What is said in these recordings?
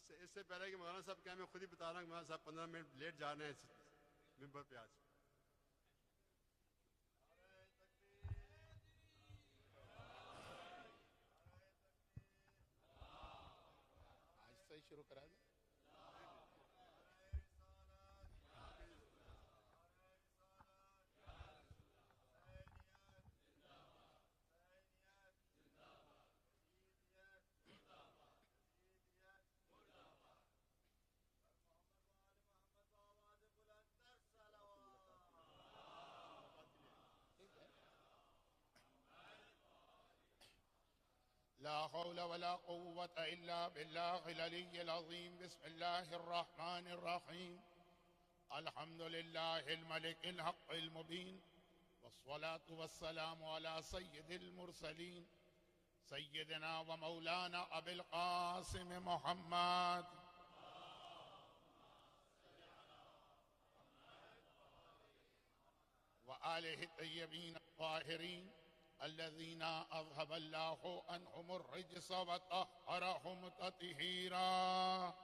اس سے پہلے کہ مولانا صاحب کہیں، میں خود ہی بتا رہا ہوں کہ مولانا صاحب 15 منٹ لیٹ جا رہے ہیں ممبر پہ آج. آج سے ہی شروع کرا دیں. لا حول ولا قوة إلا بالله العلي العظيم. بسم الله الرحمن الرحيم. الحمد لله الملك الحق المبين، والصلاة والسلام على سيد المرسلين سيدنا ومولانا أبي القاسم محمد وآله الطيبين الطاهرين الذين أذهب الله عنهم الرجس وطهرهم تطهيرا.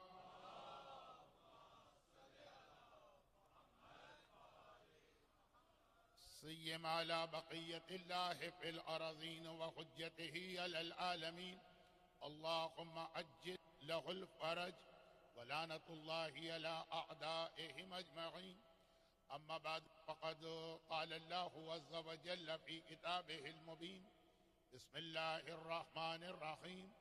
سيما على بقية الله في الأراضين وحجته على العالمين. اللهم عجل له الفرج ولعنة الله على أعدائهم أجمعين. أما بعد، فقد قال الله عز وجل في كتابه المبين: بسم الله الرحمن الرحيم.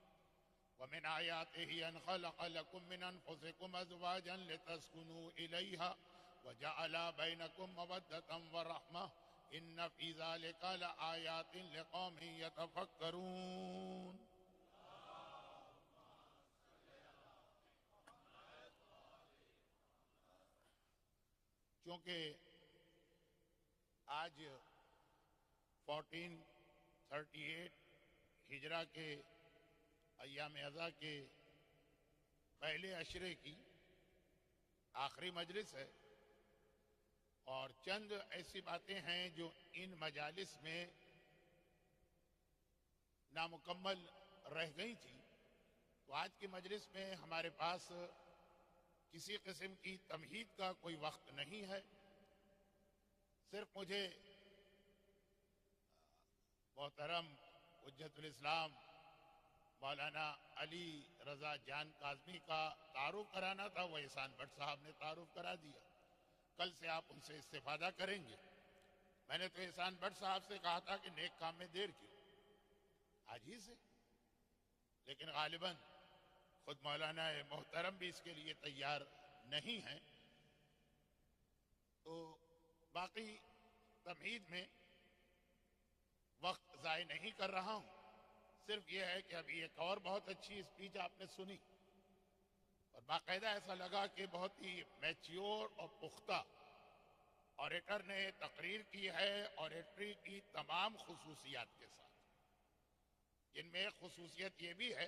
ومن آياته أن خلق لكم من أنفسكم أزواجا لتسكنوا إليها وجعل بينكم مودة ورحمة إن في ذلك لآيات لقوم يتفكرون. چونکہ آج 1438 ہجرہ کے ایام اضحیٰ کے پہلے عشرے کی آخری مجلس ہے، اور چند ایسی باتیں ہیں جو ان مجالس میں نامکمل رہ گئی تھیں، تو آج کی مجلس میں ہمارے پاس کسی قسم کی تمہید کا کوئی وقت نہیں ہے. صرف مجھے محترم حجت الاسلام مولانا علی رضا جان کاظمی کا تعارف کرانا تھا. وہ احسان بٹ صاحب نے تعارف کرا دیا. کل سے آپ ان سے استفادہ کریں گے. میں نے تو احسان بٹ صاحب سے کہا تھا کہ نیک کام میں دیر کیوں، آج ہی سے، لیکن غالباً خود مولانا محترم بھی اس کے لیے تیار نہیں ہیں. تو باقی تمہید میں وقت ضائع نہیں کر رہا ہوں. صرف یہ ہے کہ ابھی ایک اور بہت اچھی اسپیچ آپ نے سنی، اور باقاعدہ ایسا لگا کہ بہت ہی میچیور اور پختہ آریٹر نے تقریر کی ہے، آریٹری کی تمام خصوصیات کے ساتھ. جن میں ایک خصوصیت یہ بھی ہے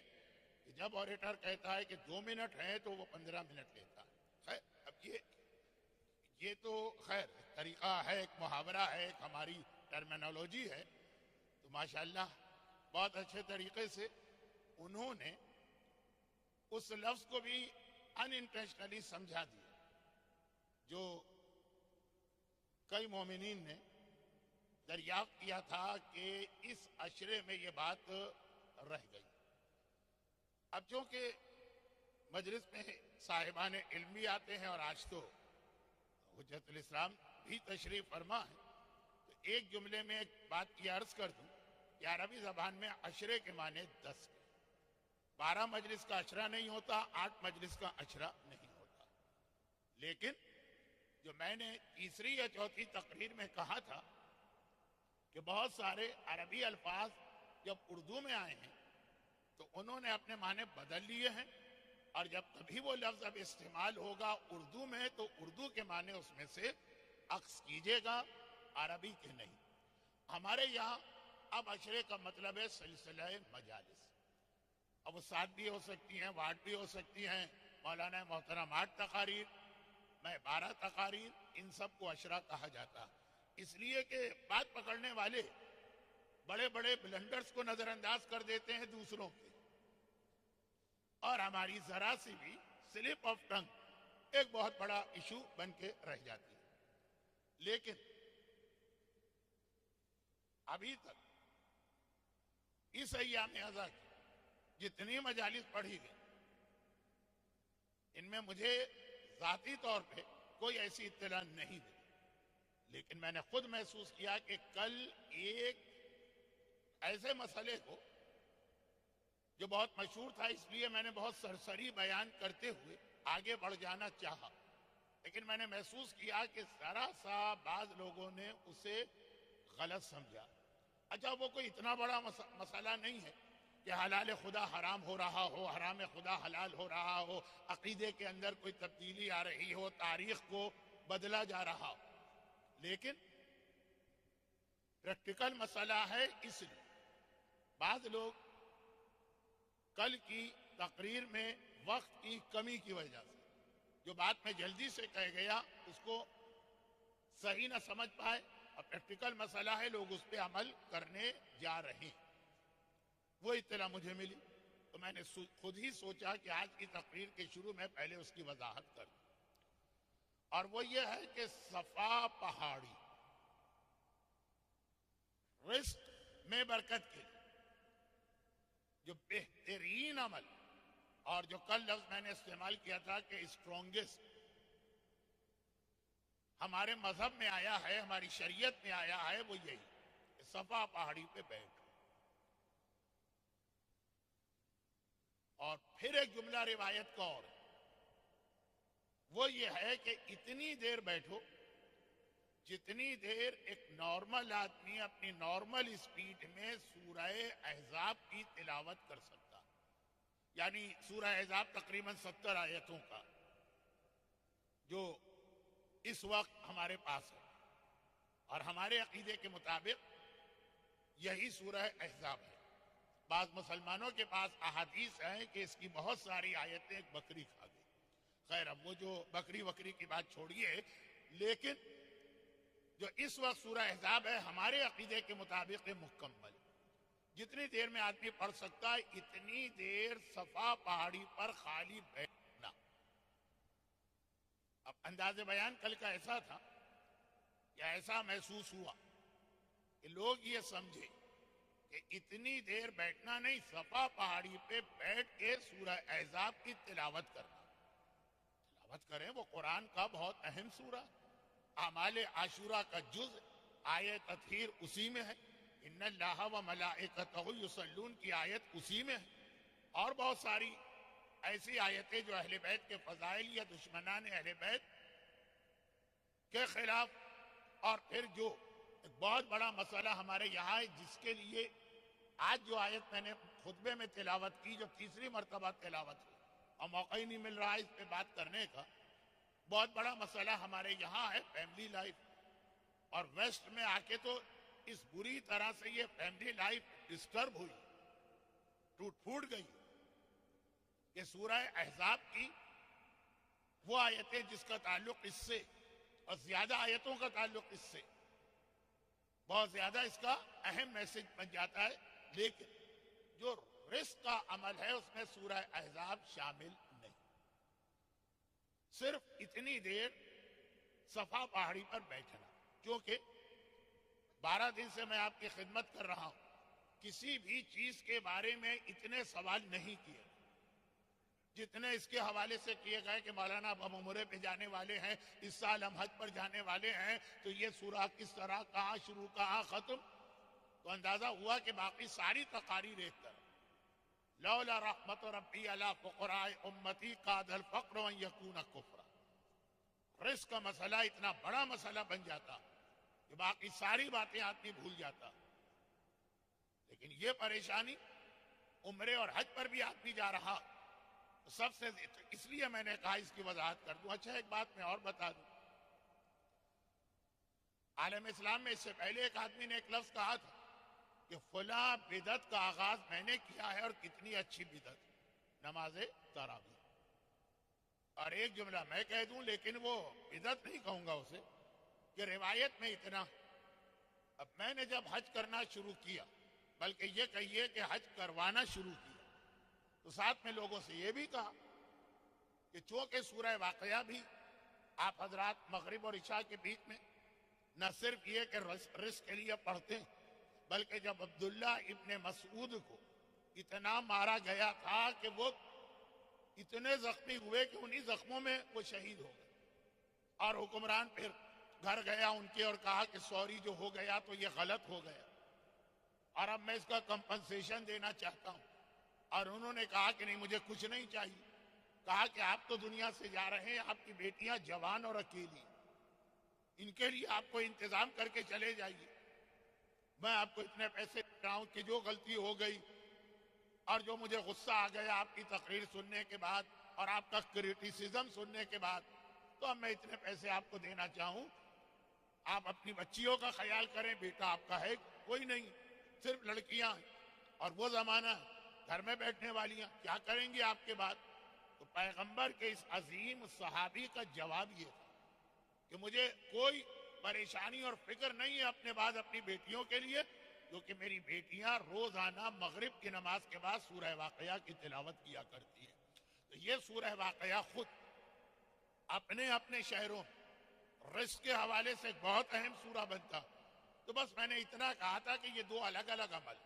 کہ جب آریٹر کہتا ہے کہ 2 منٹ ہیں تو وہ 15 منٹ لیتا ہے. خیر، اب یہ تو خیر طریقہ ہے، ایک محاورہ ہے، ایک ہماری ٹرمینالوجی ہے. تو ماشاءاللہ بہت اچھے طریقے سے انہوں نے اس لفظ کو بھی ان انٹینشنلی سمجھا دیا جو کئی مومنین نے دریافت کیا تھا کہ اس عشرے میں یہ بات رہ گئی. اب چونکہ مجلس میں صاحبان علم بھی آتے ہیں، اور آج تو حجت الاسلام بھی تشریف فرما ہے، تو ایک جملے میں ایک بات کی عرض کر دوں کہ عربی زبان میں عشرے کے معنی 10 کے. 12 مجلس کا عشرہ نہیں ہوتا، 8 مجلس کا عشرہ نہیں ہوتا. لیکن جو میں نے تیسری یا چوتھی تقریر میں کہا تھا کہ بہت سارے عربی الفاظ جب اردو میں آئے ہیں تو انہوں نے اپنے معنی بدل لیے ہیں، اور جب کبھی وہ لفظ اب استعمال ہوگا اردو میں تو اردو کے معنی اس میں سے عکس کیجیے گا، عربی کے نہیں. ہمارے یہاں اب عشرے کا مطلب ہے سلسلہ مجالس. اب وہ 7 بھی ہو سکتی ہیں، 8 بھی ہو سکتی ہیں. مولانا محترم 8 تقاریر، میں 12 تقاریر، ان سب کو عشرہ کہا جاتا. اس لیے کہ بات پکڑنے والے بڑے بڑے بلنڈرز کو نظر انداز کر دیتے ہیں دوسروں کے. اور ہماری ذرا سی بھی سلپ آف ٹنگ ایک بہت بڑا ایشو بن کے رہ جاتی ہے. لیکن ابھی تک اس ایام ازا کی جتنی مجالس پڑھی گئی ان میں مجھے ذاتی طور پہ کوئی ایسی اطلاع نہیں دی، لیکن میں نے خود محسوس کیا کہ کل ایک ایسے مسئلے کو جو بہت مشہور تھا، اس لیے میں نے بہت سرسری بیان کرتے ہوئے آگے بڑھ جانا چاہا، لیکن میں نے محسوس کیا کہ ذرا سا بعض لوگوں نے اسے غلط سمجھا. اچھا وہ کوئی اتنا بڑا مسئلہ نہیں ہے کہ حلال خدا حرام ہو رہا ہو، حرام خدا حلال ہو رہا ہو، عقیدے کے اندر کوئی تبدیلی آ رہی ہو، تاریخ کو بدلا جا رہا ہو، لیکن پریکٹیکل مسئلہ ہے. اس لیے بعض لوگ کل کی تقریر میں وقت کی کمی کی وجہ سے جو بات میں جلدی سے کہہ گیا اس کو صحیح نہ سمجھ پائے، اور پریکٹیکل مسئلہ ہے، لوگ اس پہ عمل کرنے جا رہے ہیں. وہ اطلاع مجھے ملی تو میں نے خود ہی سوچا کہ آج کی تقریر کے شروع میں پہلے اس کی وضاحت کر دوں، اور وہ یہ ہے کہ صفا پہاڑی رزق میں برکت کے لیے جو بہترین عمل، اور جو کل لفظ میں نے استعمال کیا تھا کہ اسٹرونگسٹ، ہمارے مذہب میں آیا ہے، ہماری شریعت میں آیا ہے، وہ یہی کہ صفا پہاڑی پہ بیٹھو. اور پھر ایک جملہ روایت کا اور وہ یہ ہے کہ اتنی دیر بیٹھو جتنی دیر ایک نارمل آدمی اپنی نارمل اسپیڈ میں سورہ احزاب کی تلاوت کر سکتا. یعنی سورہ احزاب تقریباً 70 آیتوں کا جو اس وقت ہمارے پاس ہے، اور ہمارے عقیدے کے مطابق یہی سورہ احزاب ہے. بعض مسلمانوں کے پاس احادیث ہیں کہ اس کی بہت ساری آیتیں ایک بکری کھا گئی. خیر اب وہ جو بکری کی بات چھوڑیے، لیکن جو اس وقت سورہ احزاب ہے ہمارے عقیدے کے مطابق مکمل. جتنی دیر میں آدمی پڑھ سکتا ہے اتنی دیر صفا پہاڑی پر خالی بیٹھنا. اب انداز بیان کل کا ایسا تھا کہ ایسا محسوس ہوا کہ لوگ یہ سمجھے کہ اتنی دیر بیٹھنا نہیں، صفا پہاڑی پہ بیٹھ کے سورہ احزاب کی تلاوت کرنا. تلاوت کریں، وہ قرآن کا بہت اہم سورہ، اعمال عاشورہ کا جز، آیت تطہیر اسی میں ہے، ان اللہ و ملائکتہ یصلون کی آیت اسی میں ہے، اور بہت ساری ایسی آیتیں جو اہل بیت کے فضائل یا دشمنان اہل بیت کے خلاف. اور پھر جو ایک بہت بڑا مسئلہ ہمارے یہاں ہے جس کے لیے آج جو آیت میں نے خطبے میں تلاوت کی، جو تیسری مرتبہ تلاوت ہوئی، اور موقع ہی نہیں مل رہا ہے اس پہ بات کرنے کا، بہت بڑا مسئلہ ہمارے یہاں ہے فیملی لائف. اور ویسٹ میں آ کے تو اس بری طرح سے یہ فیملی لائف ڈسٹرب ہوئی، ٹوٹ پھوٹ گئی کہ سورہ احزاب کی وہ آیتیں جس کا تعلق اس سے، اور زیادہ آیتوں کا تعلق اس سے، بہت زیادہ اس کا اہم میسج بن جاتا ہے، لیکن جو رزق کا عمل ہے اس میں سورہ احزاب شامل نہیں. صرف اتنی دیر صفا پہاڑی پر بیٹھنا. کیونکہ 12 دن سے میں آپ کی خدمت کر رہا ہوں، کسی بھی چیز کے بارے میں اتنے سوال نہیں کیے جتنے اس کے حوالے سے کیے گئے کہ مولانا اب ہم عمرے پہ جانے والے ہیں، اس سال ہم حج پر جانے والے ہیں، تو یہ سورہ کس طرح، کہاں شروع کہاں ختم. تو اندازہ ہوا کہ باقی ساری تقاریر ایک طرح. لولا رحمت ربی علی فقراء امتی قاد الفقر ان یکون کفرا. رزق کا مسئلہ اتنا بڑا مسئلہ بن جاتا کہ باقی ساری باتیں آدمی بھول جاتا. لیکن یہ پریشانی عمرے اور حج پر بھی آدمی جا رہا، سب سے اس لیے میں نے کہا اس کی وضاحت کر دوں. اچھا ایک بات میں اور بتا دوں، عالم اسلام میں اس سے پہلے ایک آدمی نے ایک لفظ کہا تھا کہ فلاں بدعت کا آغاز میں نے کیا ہے، اور کتنی اچھی بدعت، نماز تراویح. اور ایک جملہ میں کہہ دوں، لیکن وہ بدعت نہیں کہوں گا اسے، کہ روایت میں اتنا. اب میں نے جب حج کرنا شروع کیا، بلکہ یہ کہیے کہ حج کروانا شروع کیا، تو ساتھ میں لوگوں سے یہ بھی کہا کہ چونکہ سورہ واقعہ بھی آپ حضرات مغرب اور عشاء کے بیچ میں نہ صرف یہ کہ رزق کے لیے پڑھتے ہیں، بلکہ جب عبداللہ ابن مسعود کو اتنا مارا گیا تھا کہ وہ اتنے زخمی ہوئے کہ انہی زخموں میں وہ شہید ہو گئے، اور حکمران پھر گھر گیا ان کے اور کہا کہ سوری جو ہو گیا تو یہ غلط ہو گیا اور اب میں اس کا کمپنسیشن دینا چاہتا ہوں، اور انہوں نے کہا کہ نہیں مجھے کچھ نہیں چاہیے، کہا کہ آپ تو دنیا سے جا رہے ہیں، آپ کی بیٹیاں جوان اور اکیلی، ان کے لیے آپ کو انتظام کر کے چلے جائیے، میں آپ کو اتنے پیسے دے رہا ہوں کہ جو غلطی ہو گئی اور جو مجھے غصہ آ گیا آپ کی تقریر سننے کے بعد اور آپ کا کرٹیسزم سننے کے بعد، تو اب میں اتنے پیسے آپ کو دینا چاہوں، آپ اپنی بچیوں کا خیال کریں، بیٹا آپ کا ہے کوئی نہیں، صرف لڑکیاں ہیں، اور وہ زمانہ ہے گھر میں بیٹھنے والیاں، کیا کریں گی آپ کے بعد؟ تو پیغمبر کے اس عظیم صحابی کا جواب یہ تھا کہ مجھے کوئی پریشانی اور فکر نہیں ہے اپنے بعد اپنی بیٹیوں کے لیے، کیونکہ میری بیٹیاں روزانہ مغرب کی نماز کے بعد سورہ واقعہ کی تلاوت کیا کرتی ہیں۔ تو یہ سورہ واقعہ خود اپنے اپنے شہروں رزق کے حوالے سے ایک بہت اہم سورہ بنتا، تو بس میں نے اتنا کہا تھا کہ یہ دو الگ الگ عمل،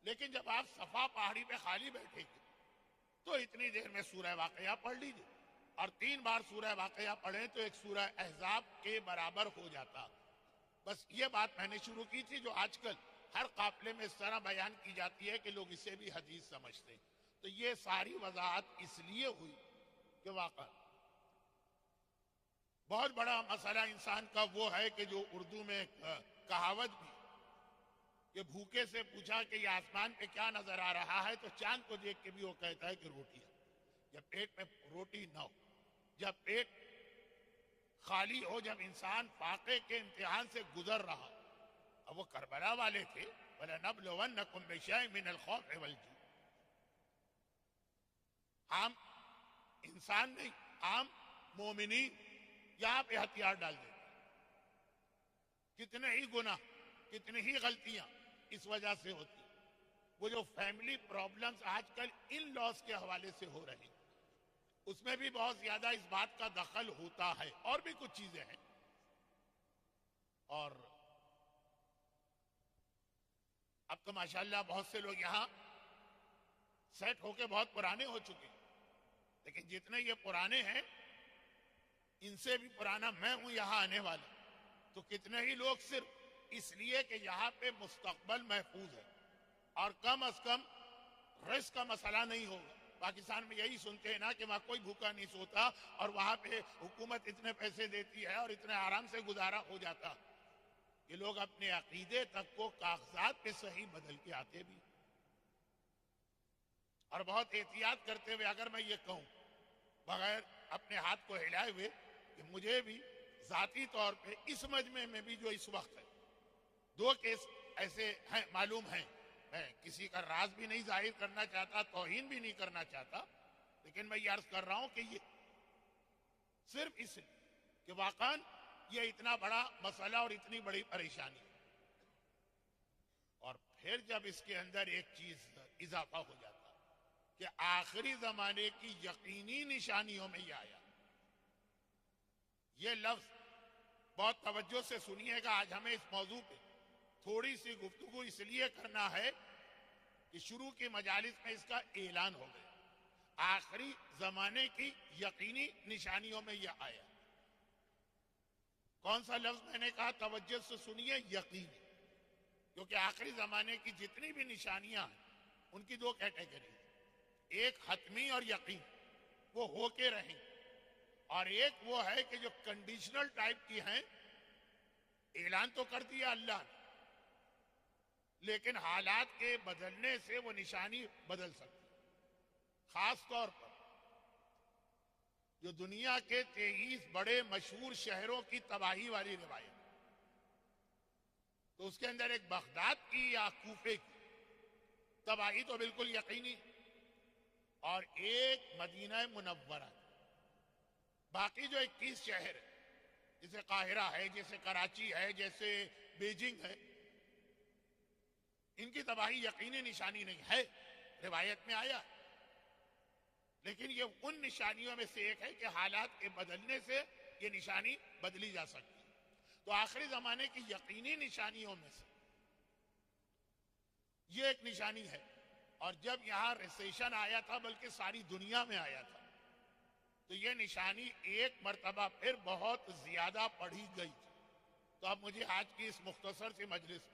لیکن جب آپ صفا پہاڑی پہ خالی بیٹھے گے تو اتنی دیر میں سورہ واقعہ پڑھ لیجیے، اور 3 بار سورہ واقعہ پڑھیں تو ایک سورہ احزاب کے برابر ہو جاتا۔ بس یہ بات میں نے شروع کی تھی جو آج کل ہر قافلے میں اس طرح بیان کی جاتی ہے کہ لوگ اسے بھی حدیث سمجھتے ہیں۔ تو یہ ساری وضاحت اس لیے ہوئی کہ واقعہ بہت بڑا مسئلہ انسان کا وہ ہے کہ جو اردو میں کہاوت بھی کہ بھوکے سے پوچھا کہ یہ آسمان پہ کیا نظر آ رہا ہے تو چاند کو دیکھ کے بھی وہ کہتا ہے کہ روٹی ہے۔ جب پیٹ میں روٹی نہ ہو، جب پیٹ خالی ہو، جب انسان فاقے کے امتحان سے گزر رہا، اب وہ کربلا والے تھے، وَلَنَبْلُوَنَّكُمْ بِشَيْءٍ مِّنَ الْخَوْفِ وَالْجُوعِ، عام انسان نہیں، عام مومنین یہاں پہ ہتھیار ڈال دیتے، کتنے ہی گناہ، کتنی ہی غلطیاں اس وجہ سے ہوتی۔ وہ جو فیملی پرابلمز آج کل ان لاس کے حوالے سے ہو رہے ہیں، اس میں بھی بہت زیادہ اس بات کا دخل ہوتا ہے، اور بھی کچھ چیزیں ہیں۔ اور اب تو ماشاءاللہ بہت سے لوگ یہاں سیٹ ہو کے بہت پرانے ہو چکے ہیں، لیکن جتنے یہ پرانے ہیں ان سے بھی پرانا میں ہوں یہاں آنے والا، تو کتنے ہی لوگ صرف اس لیے کہ یہاں پہ مستقبل محفوظ ہے اور کم از کم رزق کا مسئلہ نہیں ہوگا۔ پاکستان میں یہی سنتے ہیں نا کہ وہاں کوئی بھوکا نہیں سوتا، اور وہاں پہ حکومت اتنے پیسے دیتی ہے اور اتنے آرام سے گزارا ہو جاتا، کہ لوگ اپنے عقیدے تک کو کاغذات پہ صحیح بدل کے آتے بھی، اور بہت احتیاط کرتے ہوئے اگر میں یہ کہوں بغیر اپنے ہاتھ کو ہلائے ہوئے کہ مجھے بھی ذاتی طور پہ اس مجمع میں بھی جو اس وقت ہے 2 کیس ایسے ہیں معلوم ہیں، میں کسی کا راز بھی نہیں ظاہر کرنا چاہتا، توہین بھی نہیں کرنا چاہتا، لیکن میں یہ عرض کر رہا ہوں کہ یہ صرف اس لیے کہ واقعاً یہ اتنا بڑا مسئلہ اور اتنی بڑی پریشانی، اور پھر جب اس کے اندر ایک چیز اضافہ ہو جاتا کہ آخری زمانے کی یقینی نشانیوں میں یہ آیا، یہ لفظ بہت توجہ سے سنیے گا، آج ہمیں اس موضوع پہ تھوڑی سی گفتگو اس لیے کرنا ہے کہ شروع کی مجالس میں اس کا اعلان ہو گیا، آخری زمانے کی یقینی نشانیوں میں یہ آیا۔ کون سا لفظ میں نے کہا؟ توجہ سے سنیے، یقینی، کیونکہ آخری زمانے کی جتنی بھی نشانیاں ہیں ان کی 2 کیٹیگری، ایک حتمی اور یقین، وہ ہو کے رہیں، اور ایک وہ ہے کہ جو کنڈیشنل ٹائپ کی ہیں، اعلان تو کر دیا اللہ نے لیکن حالات کے بدلنے سے وہ نشانی بدل سکتی، خاص طور پر جو دنیا کے 23 بڑے مشہور شہروں کی تباہی والی روایت، تو اس کے اندر ایک بغداد کی یا کوفے کی تباہی تو بالکل یقینی، اور ایک مدینہ منورہ، باقی جو 21 شہر ہیں جیسے قاہرہ ہے، جیسے کراچی ہے، جیسے بیجنگ ہے، ان کی تباہی یقینی نشانی نہیں ہے، روایت میں آیا لیکن یہ ان نشانیوں میں سے ایک ہے کہ حالات کے بدلنے سے یہ نشانی بدلی جا سکتی ہے۔ تو آخری زمانے کی یقینی نشانیوں میں سے یہ ایک نشانی ہے، اور جب یہاں ریسیشن آیا تھا بلکہ ساری دنیا میں آیا تھا تو یہ نشانی ایک مرتبہ پھر بہت زیادہ پڑھی گئی تھی۔ تو اب مجھے آج کی اس مختصر سی مجلس میں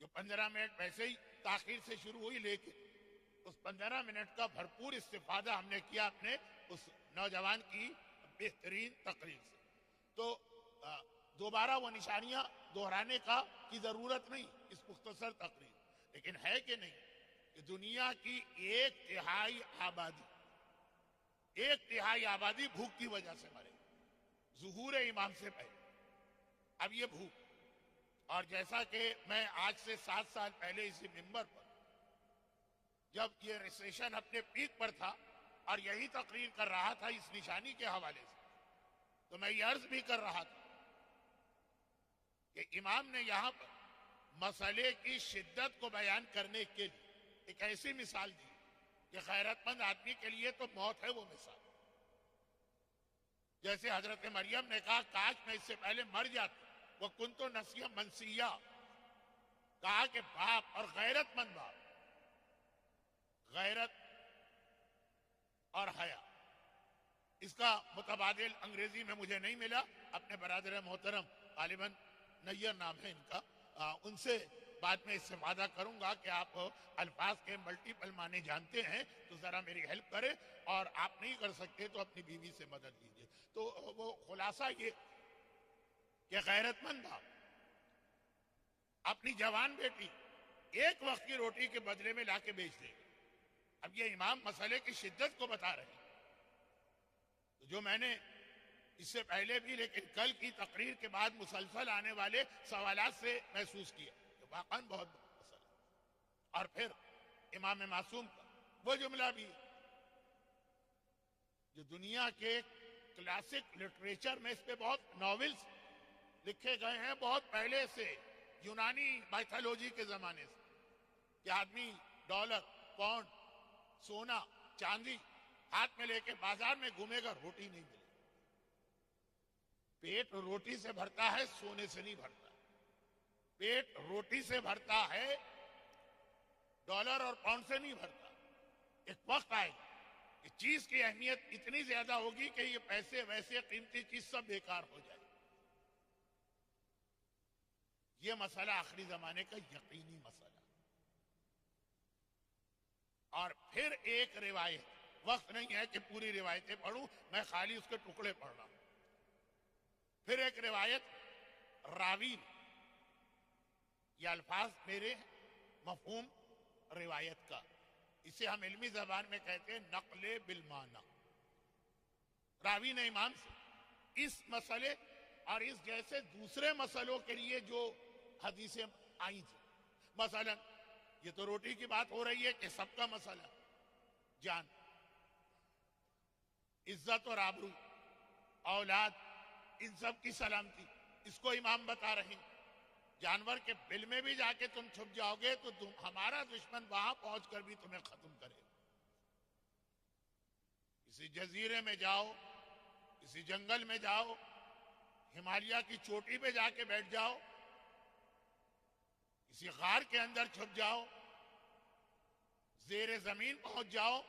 جو 15 منٹ ویسے ہی تاخیر سے شروع ہوئی، لیکن اس 15 منٹ کا بھرپور استفادہ ہم نے کیا اپنے اس نوجوان کی بہترین تقریر سے۔ تو دوبارہ وہ نشانیاں دہرانے کی ضرورت نہیں اس مختصر تقریر، لیکن ہے کہ نہیں کہ دنیا کی 1/3 آبادی بھوک کی وجہ سے مرے ظہور امام سے پہلے۔ اب یہ بھوک، اور جیسا کہ میں آج سے 7 سال پہلے اسی منبر پر جب یہ ریسیشن اپنے پیک پر تھا اور یہی تقریر کر رہا تھا اس نشانی کے حوالے سے، تو میں یہ عرض بھی کر رہا تھا کہ امام نے یہاں پر مسئلے کی شدت کو بیان کرنے کے لیے ایک ایسی مثال دی کہ غیرت مند آدمی کے لیے تو موت ہے وہ مثال۔ جیسے حضرت مریم نے کہا کاش میں اس سے پہلے مر جاتا، وہ کنت نسیہ منسیہ، کہا کہ باپ اور غیرت مند باپ، غیرت اور حیا، اس کا متبادل انگریزی میں مجھے نہیں ملا، اپنے برادر محترم غالباً نیر نام ہے ان کا، ان سے بعد میں استفادہ کروں گا کہ آپ الفاظ کے ملٹیپل معنی جانتے ہیں تو ذرا میری ہیلپ کریں، اور آپ نہیں کر سکتے تو اپنی بیوی سے مدد لیجیے۔ تو وہ خلاصہ یہ کہ غیرت مند باپ اپنی جوان بیٹی ایک وقت کی روٹی کے بدلے میں لا کے بیچ دے گا۔ اب یہ امام مسئلے کی شدت کو بتا رہے ہیں، جو میں نے اس سے پہلے بھی لیکن کل کی تقریر کے بعد مسلسل آنے والے سوالات سے محسوس کیا کہ واقعاً بہت بڑا مسئلہ ہے۔ اور پھر امام معصوم کا وہ جملہ بھی جو دنیا کے کلاسک لٹریچر میں اس پہ بہت ناولز لکھے گئے ہیں بہت پہلے سے، یونانی مائتھولوجی کے زمانے سے، کہ آدمی ڈالر، پاؤنڈ، سونا، چاندی ہاتھ میں لے کے بازار میں گھومے گا، روٹی نہیں ملے۔ پیٹ روٹی سے بھرتا ہے، سونے سے نہیں بھرتا۔ پیٹ روٹی سے بھرتا ہے، ڈالر اور پاؤنڈ سے نہیں بھرتا۔ ایک وقت آئے گا کہ چیز کی اہمیت اتنی زیادہ ہوگی کہ یہ پیسے ویسے قیمتی چیز سب بیکار ہو جائے۔ یہ مسئلہ آخری زمانے کا یقینی مسئلہ۔ اور پھر ایک روایت، وقت نہیں ہے کہ پوری روایتیں پڑھوں، میں خالی اس کے ٹکڑے پڑھ رہا ہوں۔ پھر ایک روایت راوی، یہ الفاظ میرے مفہوم روایت کا، اسے ہم علمی زبان میں کہتے ہیں نقل بالمعنی۔ راوی نے امام سے اس مسئلے اور اس جیسے دوسرے مسئلوں کے لیے جو حدیثیں آئی تھیں، مثلا یہ تو روٹی کی بات ہو رہی ہے کہ سب کا مسئلہ، جان، عزت اور آبرو، اولاد، ان سب کی سلامتی، اس کو امام بتا رہے ہیں۔ جانور کے بل میں بھی جا کے تم چھپ جاؤ گے تو ہمارا دشمن وہاں پہنچ کر بھی تمہیں ختم کرے گا۔ کسی جزیرے میں جاؤ، کسی جنگل میں جاؤ، ہمالیہ کی چوٹی پہ جا کے بیٹھ جاؤ، کسی غار کے اندر چھپ جاؤ، زیر زمین پہنچ جاؤ،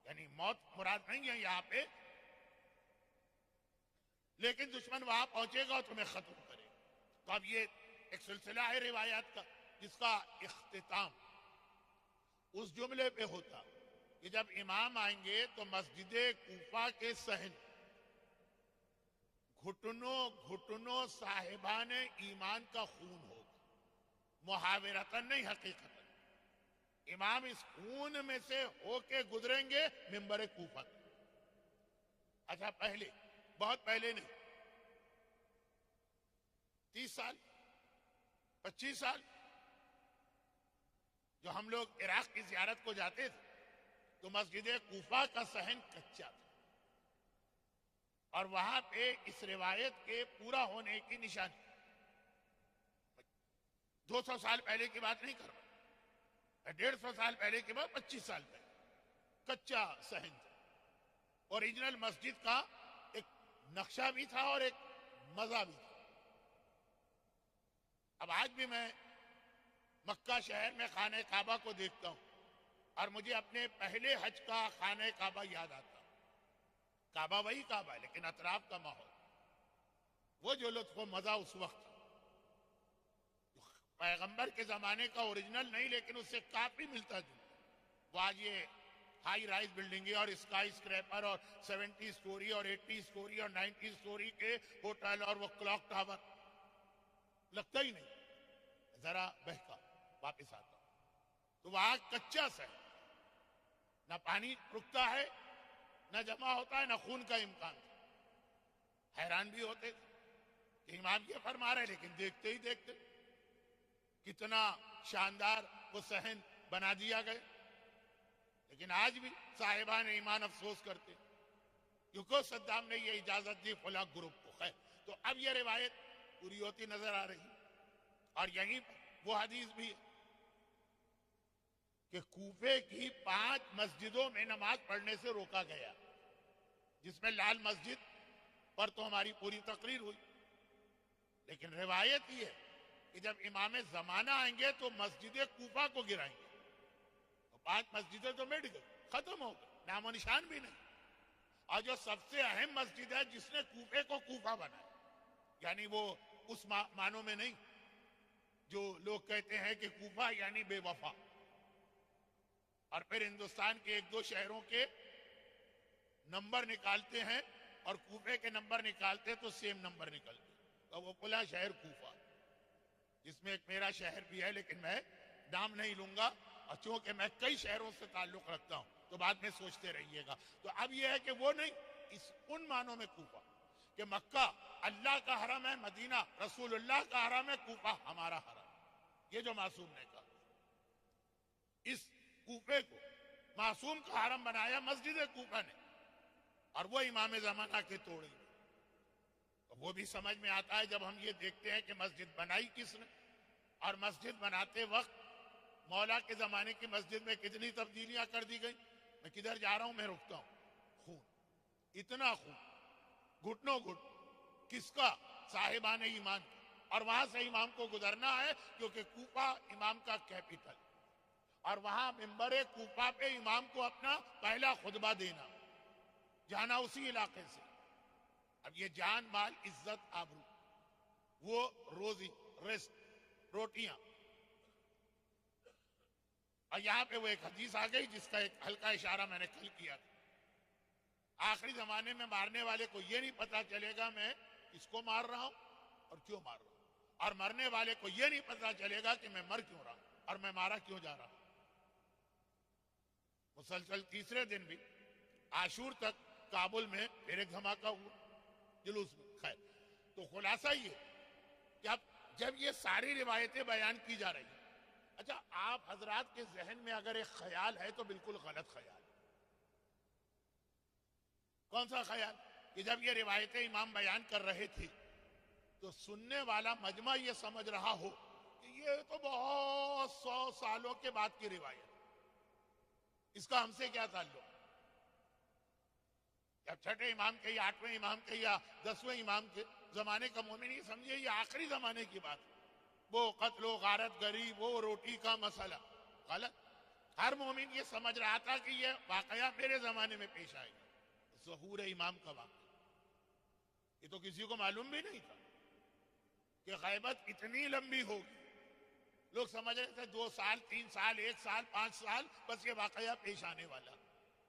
یعنی موت مراد نہیں ہے یہاں پہ، لیکن دشمن وہاں پہنچے گا اور تمہیں ختم کرے گا۔ تو اب یہ ایک سلسلہ ہے روایات کا جس کا اختتام اس جملے پہ ہوتا کہ جب امام آئیں گے تو مسجد کوفہ کے صحن گھٹنوں گھٹنوں صاحبان ایمان کا خون ہوگا، محاورتاً نہیں حقیقتاً۔ امام اس خون میں سے ہو کے گزریں گے منبر کوفہ۔ اچھا پہلے، بہت پہلے نہیں، 30 سال 25 سال جو ہم لوگ عراق کی زیارت کو جاتے تھے تو مسجد کوفہ کا صحن کچا تھا، اور وہاں پہ اس روایت کے پورا ہونے کی نشانی، 200 سال پہلے کی بات نہیں کر رہا، 150 سال پہلے کی بات، 25 سال پہلے کچا صحن تھا. اوریجنل مسجد کا ایک نقشہ بھی تھا اور ایک مزہ بھی تھا. اب آج بھی میں مکہ شہر میں خانہ کعبہ کو دیکھتا ہوں اور مجھے اپنے پہلے حج کا خانہ کعبہ یاد آتا. کعبہ وہی کعبہ ہے لیکن اطراف کا ماحول، وہ جو لطف و مزہ اس وقت پیغمبر کے زمانے کا اوریجنل نہیں لیکن اس سے کافی ملتا جلتا. وہ آج یہ ہائی رائز بلڈنگیں اور اسکائی اسکریپر اور 70 سٹوری اور 80 سٹوری اور 90 سٹوری کے ہوٹل اور وہ کلاک ٹاور لگتا ہی نہیں. ذرا بہکا واپس آتا تو وہاں کچا سا ہے، نہ پانی رکتا ہے نہ جمع ہوتا ہے نہ خون کا امکان تھا. حیران بھی ہوتے تھے کہ امام یہ فرما رہے لیکن دیکھتے ہی دیکھتے کتنا شاندار وہ صحن بنا دیا گیا. لیکن آج بھی صاحبان ایمان افسوس کرتے کیونکہ صدام نے یہ اجازت دی فلاں گروپ کو. خیر، تو اب یہ روایت پوری ہوتی نظر آ رہی اور یہیں وہ حدیث بھی ہے کہ کوفے کی 5 مسجدوں میں نماز پڑھنے سے روکا گیا، جس میں لال مسجد پر تو ہماری پوری تقریر ہوئی. لیکن روایت یہ ہے کہ جب امام زمانہ آئیں گے تو مسجد کوفہ کو گرائیں گے. تو 5 مسجدیں تو مٹ گئی، ختم ہو گئی، نام و نشان بھی نہیں. اور جو سب سے اہم مسجد ہے جس نے کوفے کو کوفہ بنایا، یعنی وہ اس معنوں میں نہیں جو لوگ کہتے ہیں کہ کوفہ یعنی بے وفا، اور پھر ہندوستان کے 1-2 شہروں کے نمبر نکالتے ہیں اور کوفے کے نمبر نکالتے تو سیم نمبر نکلتے. تو وہ پلا شہر کوفہ، جس میں ایک میرا شہر بھی ہے لیکن میں نام نہیں لوں گا، اور چونکہ میں کئی شہروں سے تعلق رکھتا ہوں تو بعد میں سوچتے رہیے گا. تو اب یہ ہے کہ وہ نہیں، ان معنوں میں کوفہ کہ مکہ اللہ کا حرم ہے، مدینہ رسول اللہ کا حرم ہے، کوفہ ہمارا حرم. یہ جو معصوم نے کہا، اس کوفے کو معصوم کا حرم بنایا مسجد کوفہ نے، اور وہ امام زمانہ کے توڑے. وہ بھی سمجھ میں آتا ہے جب ہم یہ دیکھتے ہیں کہ مسجد بنائی کس نے، اور مسجد بناتے وقت مولا کے زمانے کی مسجد میں کتنی تبدیلیاں کر دی گئی. میں کدھر جا رہا ہوں، میں رکتا ہوں. خون، اتنا خون، گھٹنوں گھٹ، کس کا؟ صاحبان ایمان. اور وہاں سے امام کو گزرنا ہے کیونکہ کوفہ امام کا کیپٹل، اور وہاں ممبر کوفہ پہ امام کو اپنا پہلا خطبہ دینا، جانا اسی علاقے سے. اب یہ جان مال عزت آبرو، وہ روزی رزق روٹیاں. اور یہاں پہ وہ ایک حدیث آ گئی جس کا ایک ہلکا اشارہ میں نے کل کیا تھا. آخری زمانے میں مارنے والے کو یہ نہیں پتا چلے گا میں اس کو مار رہا ہوں اور کیوں مار رہا ہوں، اور مرنے والے کو یہ نہیں پتا چلے گا کہ میں مر کیوں رہا ہوں اور میں مارا کیوں جا رہا ہوں. مسلسل تیسرے دن بھی عاشور تک کابل میں پھر ایک دھماکہ ہوا جلوس میں. خیر، تو خلاصہ یہ کہ اب جب یہ ساری روایتیں بیان کی جا رہی ہیں، اچھا آپ حضرات کے ذہن میں اگر ایک خیال ہے تو بالکل غلط خیال. کون سا خیال؟ کہ جب یہ روایتیں امام بیان کر رہے تھے تو سننے والا مجمع یہ سمجھ رہا ہو کہ یہ تو بہت 100 سالوں کے بعد کی روایت، اس کا ہم سے کیا تعلق؟ یا 6 امام کے یا 8ویں امام کے یا 10ویں امام کے زمانے کا مومن یہ سمجھے یہ آخری زمانے کی بات. وہ قتل و غارت گری، وہ روٹی کا مسئلہ، غلط. ہر مومن یہ سمجھ رہا تھا کہ یہ واقعہ میرے زمانے میں پیش آئے گا. ظہور امام کا واقعہ یہ تو کسی کو معلوم بھی نہیں تھا کہ غیبت اتنی لمبی ہوگی. لوگ سمجھ رہے تھے 2 سال 3 سال 1 سال 5 سال بس یہ واقعہ پیش آنے والا.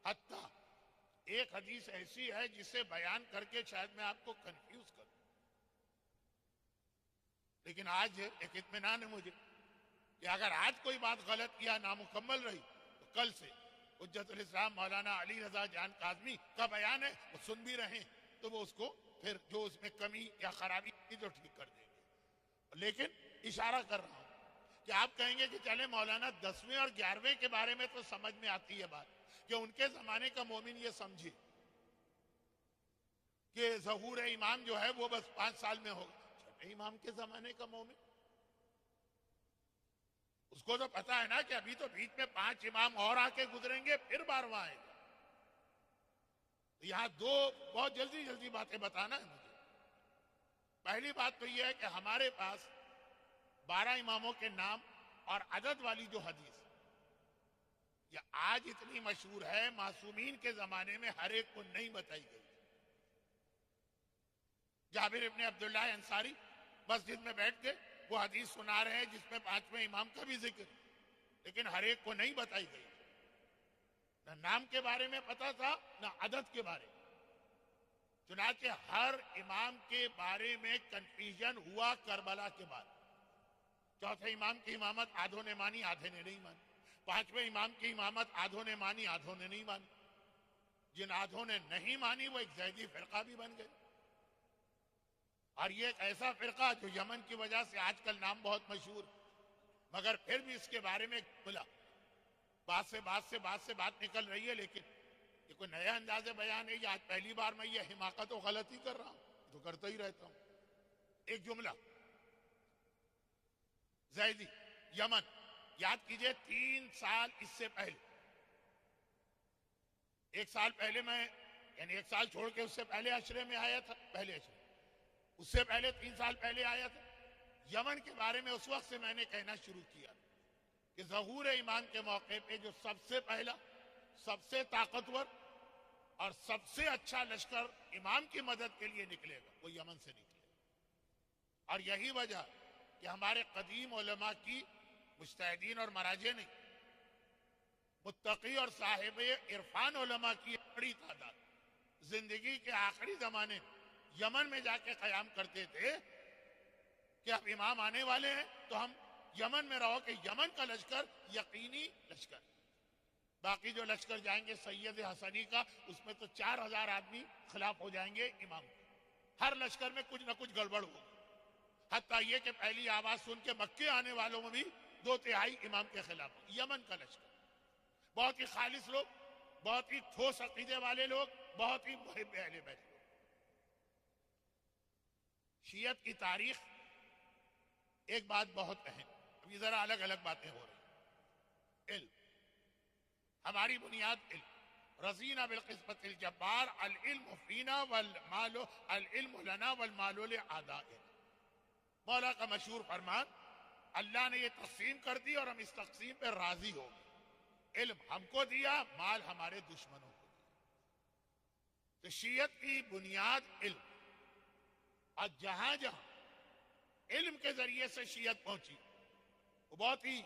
حتیٰ ایک حدیث ایسی ہے جسے بیان کر کے شاید میں آپ کو کنفیوز کروں، لیکن آج ایک اطمینان ہے مجھے کہ اگر آج کوئی بات غلط یا نامکمل رہی تو کل سے حجت الاسلام مولانا علی رضا جان کاظمی کا بیان ہے، وہ سن بھی رہے تو وہ اس کو پھر جو اس میں کمی یا خرابی تھی تو ٹھیک کر دیں گے. لیکن اشارہ کر رہا ہوں کہ آپ کہیں گے کہ چلے مولانا 10ویں اور 11ویں کے بارے میں تو سمجھ میں آتی ہے بات کہ ان کے زمانے کا مومن یہ سمجھے کہ ظہور امام جو ہے وہ بس 5 سال میں ہوگا. 6 امام کے زمانے کا مومن اس کو تو پتا ہے نا کہ ابھی تو بیچ میں 5 امام اور آ کے گزریں گے پھر 12واں آئے گا. یہاں دو بہت جلدی جلدی باتیں بتانا ہے مجھے. پہلی بات تو یہ ہے کہ ہمارے پاس 12 اماموں کے نام اور عدد والی جو حدیث یہ آج اتنی مشہور ہے، معصومین کے زمانے میں ہر ایک کو نہیں بتائی گئی. جابر ابن عبداللہ انصاری مسجد میں بیٹھ کے وہ حدیث سنا رہے ہیں جس میں 5ویں امام کا بھی ذکر، لیکن ہر ایک کو نہیں بتائی گئی. نہ نام کے بارے میں پتا تھا نہ عدد کے بارے میں. چنانچہ ہر امام کے بارے میں کنفیوژن ہوا کربلا کے بعد. چوتھے امام کی امامت آدھوں نے مانی، آدھے نے نہیں مانی. 5ویں امام کی امامت آدھوں نے مانی، آدھوں نے نہیں مانی. جن آدھوں نے نہیں مانی وہ ایک زیدی فرقہ بھی بن گئے. اور یہ ایک ایسا فرقہ جو یمن کی وجہ سے آج کل نام بہت مشہور، مگر پھر بھی اس کے بارے میں بلا بات سے بات نکل رہی ہے، لیکن یہ کوئی نیا انداز بیان ہے. یہ آج پہلی بار میں یہ حماقت و غلطی کر رہا ہوں، تو کرتا ہی رہتا ہوں. ایک جملہ زیدی یمن، یاد کیجئے 3 سال اس سے پہلے، 1 سال پہلے میں یعنی 1 سال چھوڑ کے اس سے پہلے عشرے میں آیا تھا، پہلے عشرے اس سے پہلے 3 سال پہلے آیا تھا. یمن کے بارے میں اس وقت سے میں نے کہنا شروع کیا کہ ظہور ایمان کے موقع پہ جو سب سے پہلا، سب سے طاقتور اور سب سے اچھا لشکر امام کی مدد کے لیے نکلے گا وہ یمن سے نکلے گا. اور یہی وجہ کہ ہمارے قدیم علماء کی مجتہدین اور مراجع نہیں، متقی اور صاحب عرفان علماء کی بڑی تعداد زندگی کے آخری زمانے میں یمن میں جا کے قیام کرتے تھے کہ اب امام آنے والے ہیں تو ہم یمن میں رہو، کہ یمن کا لشکر یقینی لشکر. باقی جو لشکر جائیں گے سید حسنی کا، اس میں تو 4000 آدمی خلاف ہو جائیں گے امام کے. ہر لشکر میں کچھ نہ کچھ گڑبڑ ہوگی. حتیٰ یہ کہ پہلی آواز سن کے مکے آنے والوں میں بھی 2/3 امام کے خلاف. یمن کا لشکر بہت ہی خالص لوگ، بہت ہی ٹھوس عقیدے والے لوگ، بہت ہی محب اہل بیت لوگ. شیعت کی تاریخ ایک بات بہت اہم، ابھی ذرا الگ الگ باتیں ہو رہی. علم، ہماری بنیاد علم. رضینا بالقسمت الجبار، العلم فینا والمال، العلم لنا والمال لأعدائنا. مولا کا مشہور فرمان، اللہ نے یہ تقسیم کر دی اور ہم اس تقسیم پہ راضی ہو گئے. علم ہم کو دیا، مال ہمارے دشمنوں کو دیا. تو شیعت کی بنیاد علم، اور جہاں جہاں علم کے ذریعے سے شیعت پہنچی وہ بہت ہی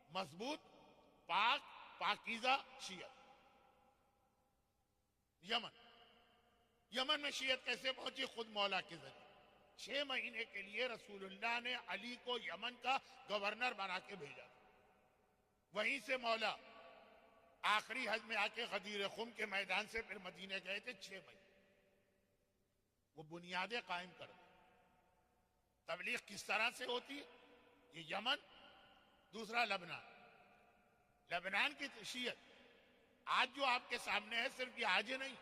مضبوط، پاک، پاکیزہ شیعت. یمن میں شیعت کیسے پہنچی؟ خود مولا کے ذریعے. 6 مہینے کے لیے رسول اللہ نے علی کو یمن کا گورنر بنا کے بھیجا. وہیں سے مولا آخری حج میں آ کے غدیر خم کے میدان سے پھر مدینے گئے تھے. 6 مہینے وہ بنیادیں قائم کر دی. تبلیغ کس طرح سے ہوتی ہے؟ یہ یمن. دوسرا لبنان. لبنان کی شیعت آج جو آپ کے سامنے ہے، صرف یہ آج نہیں،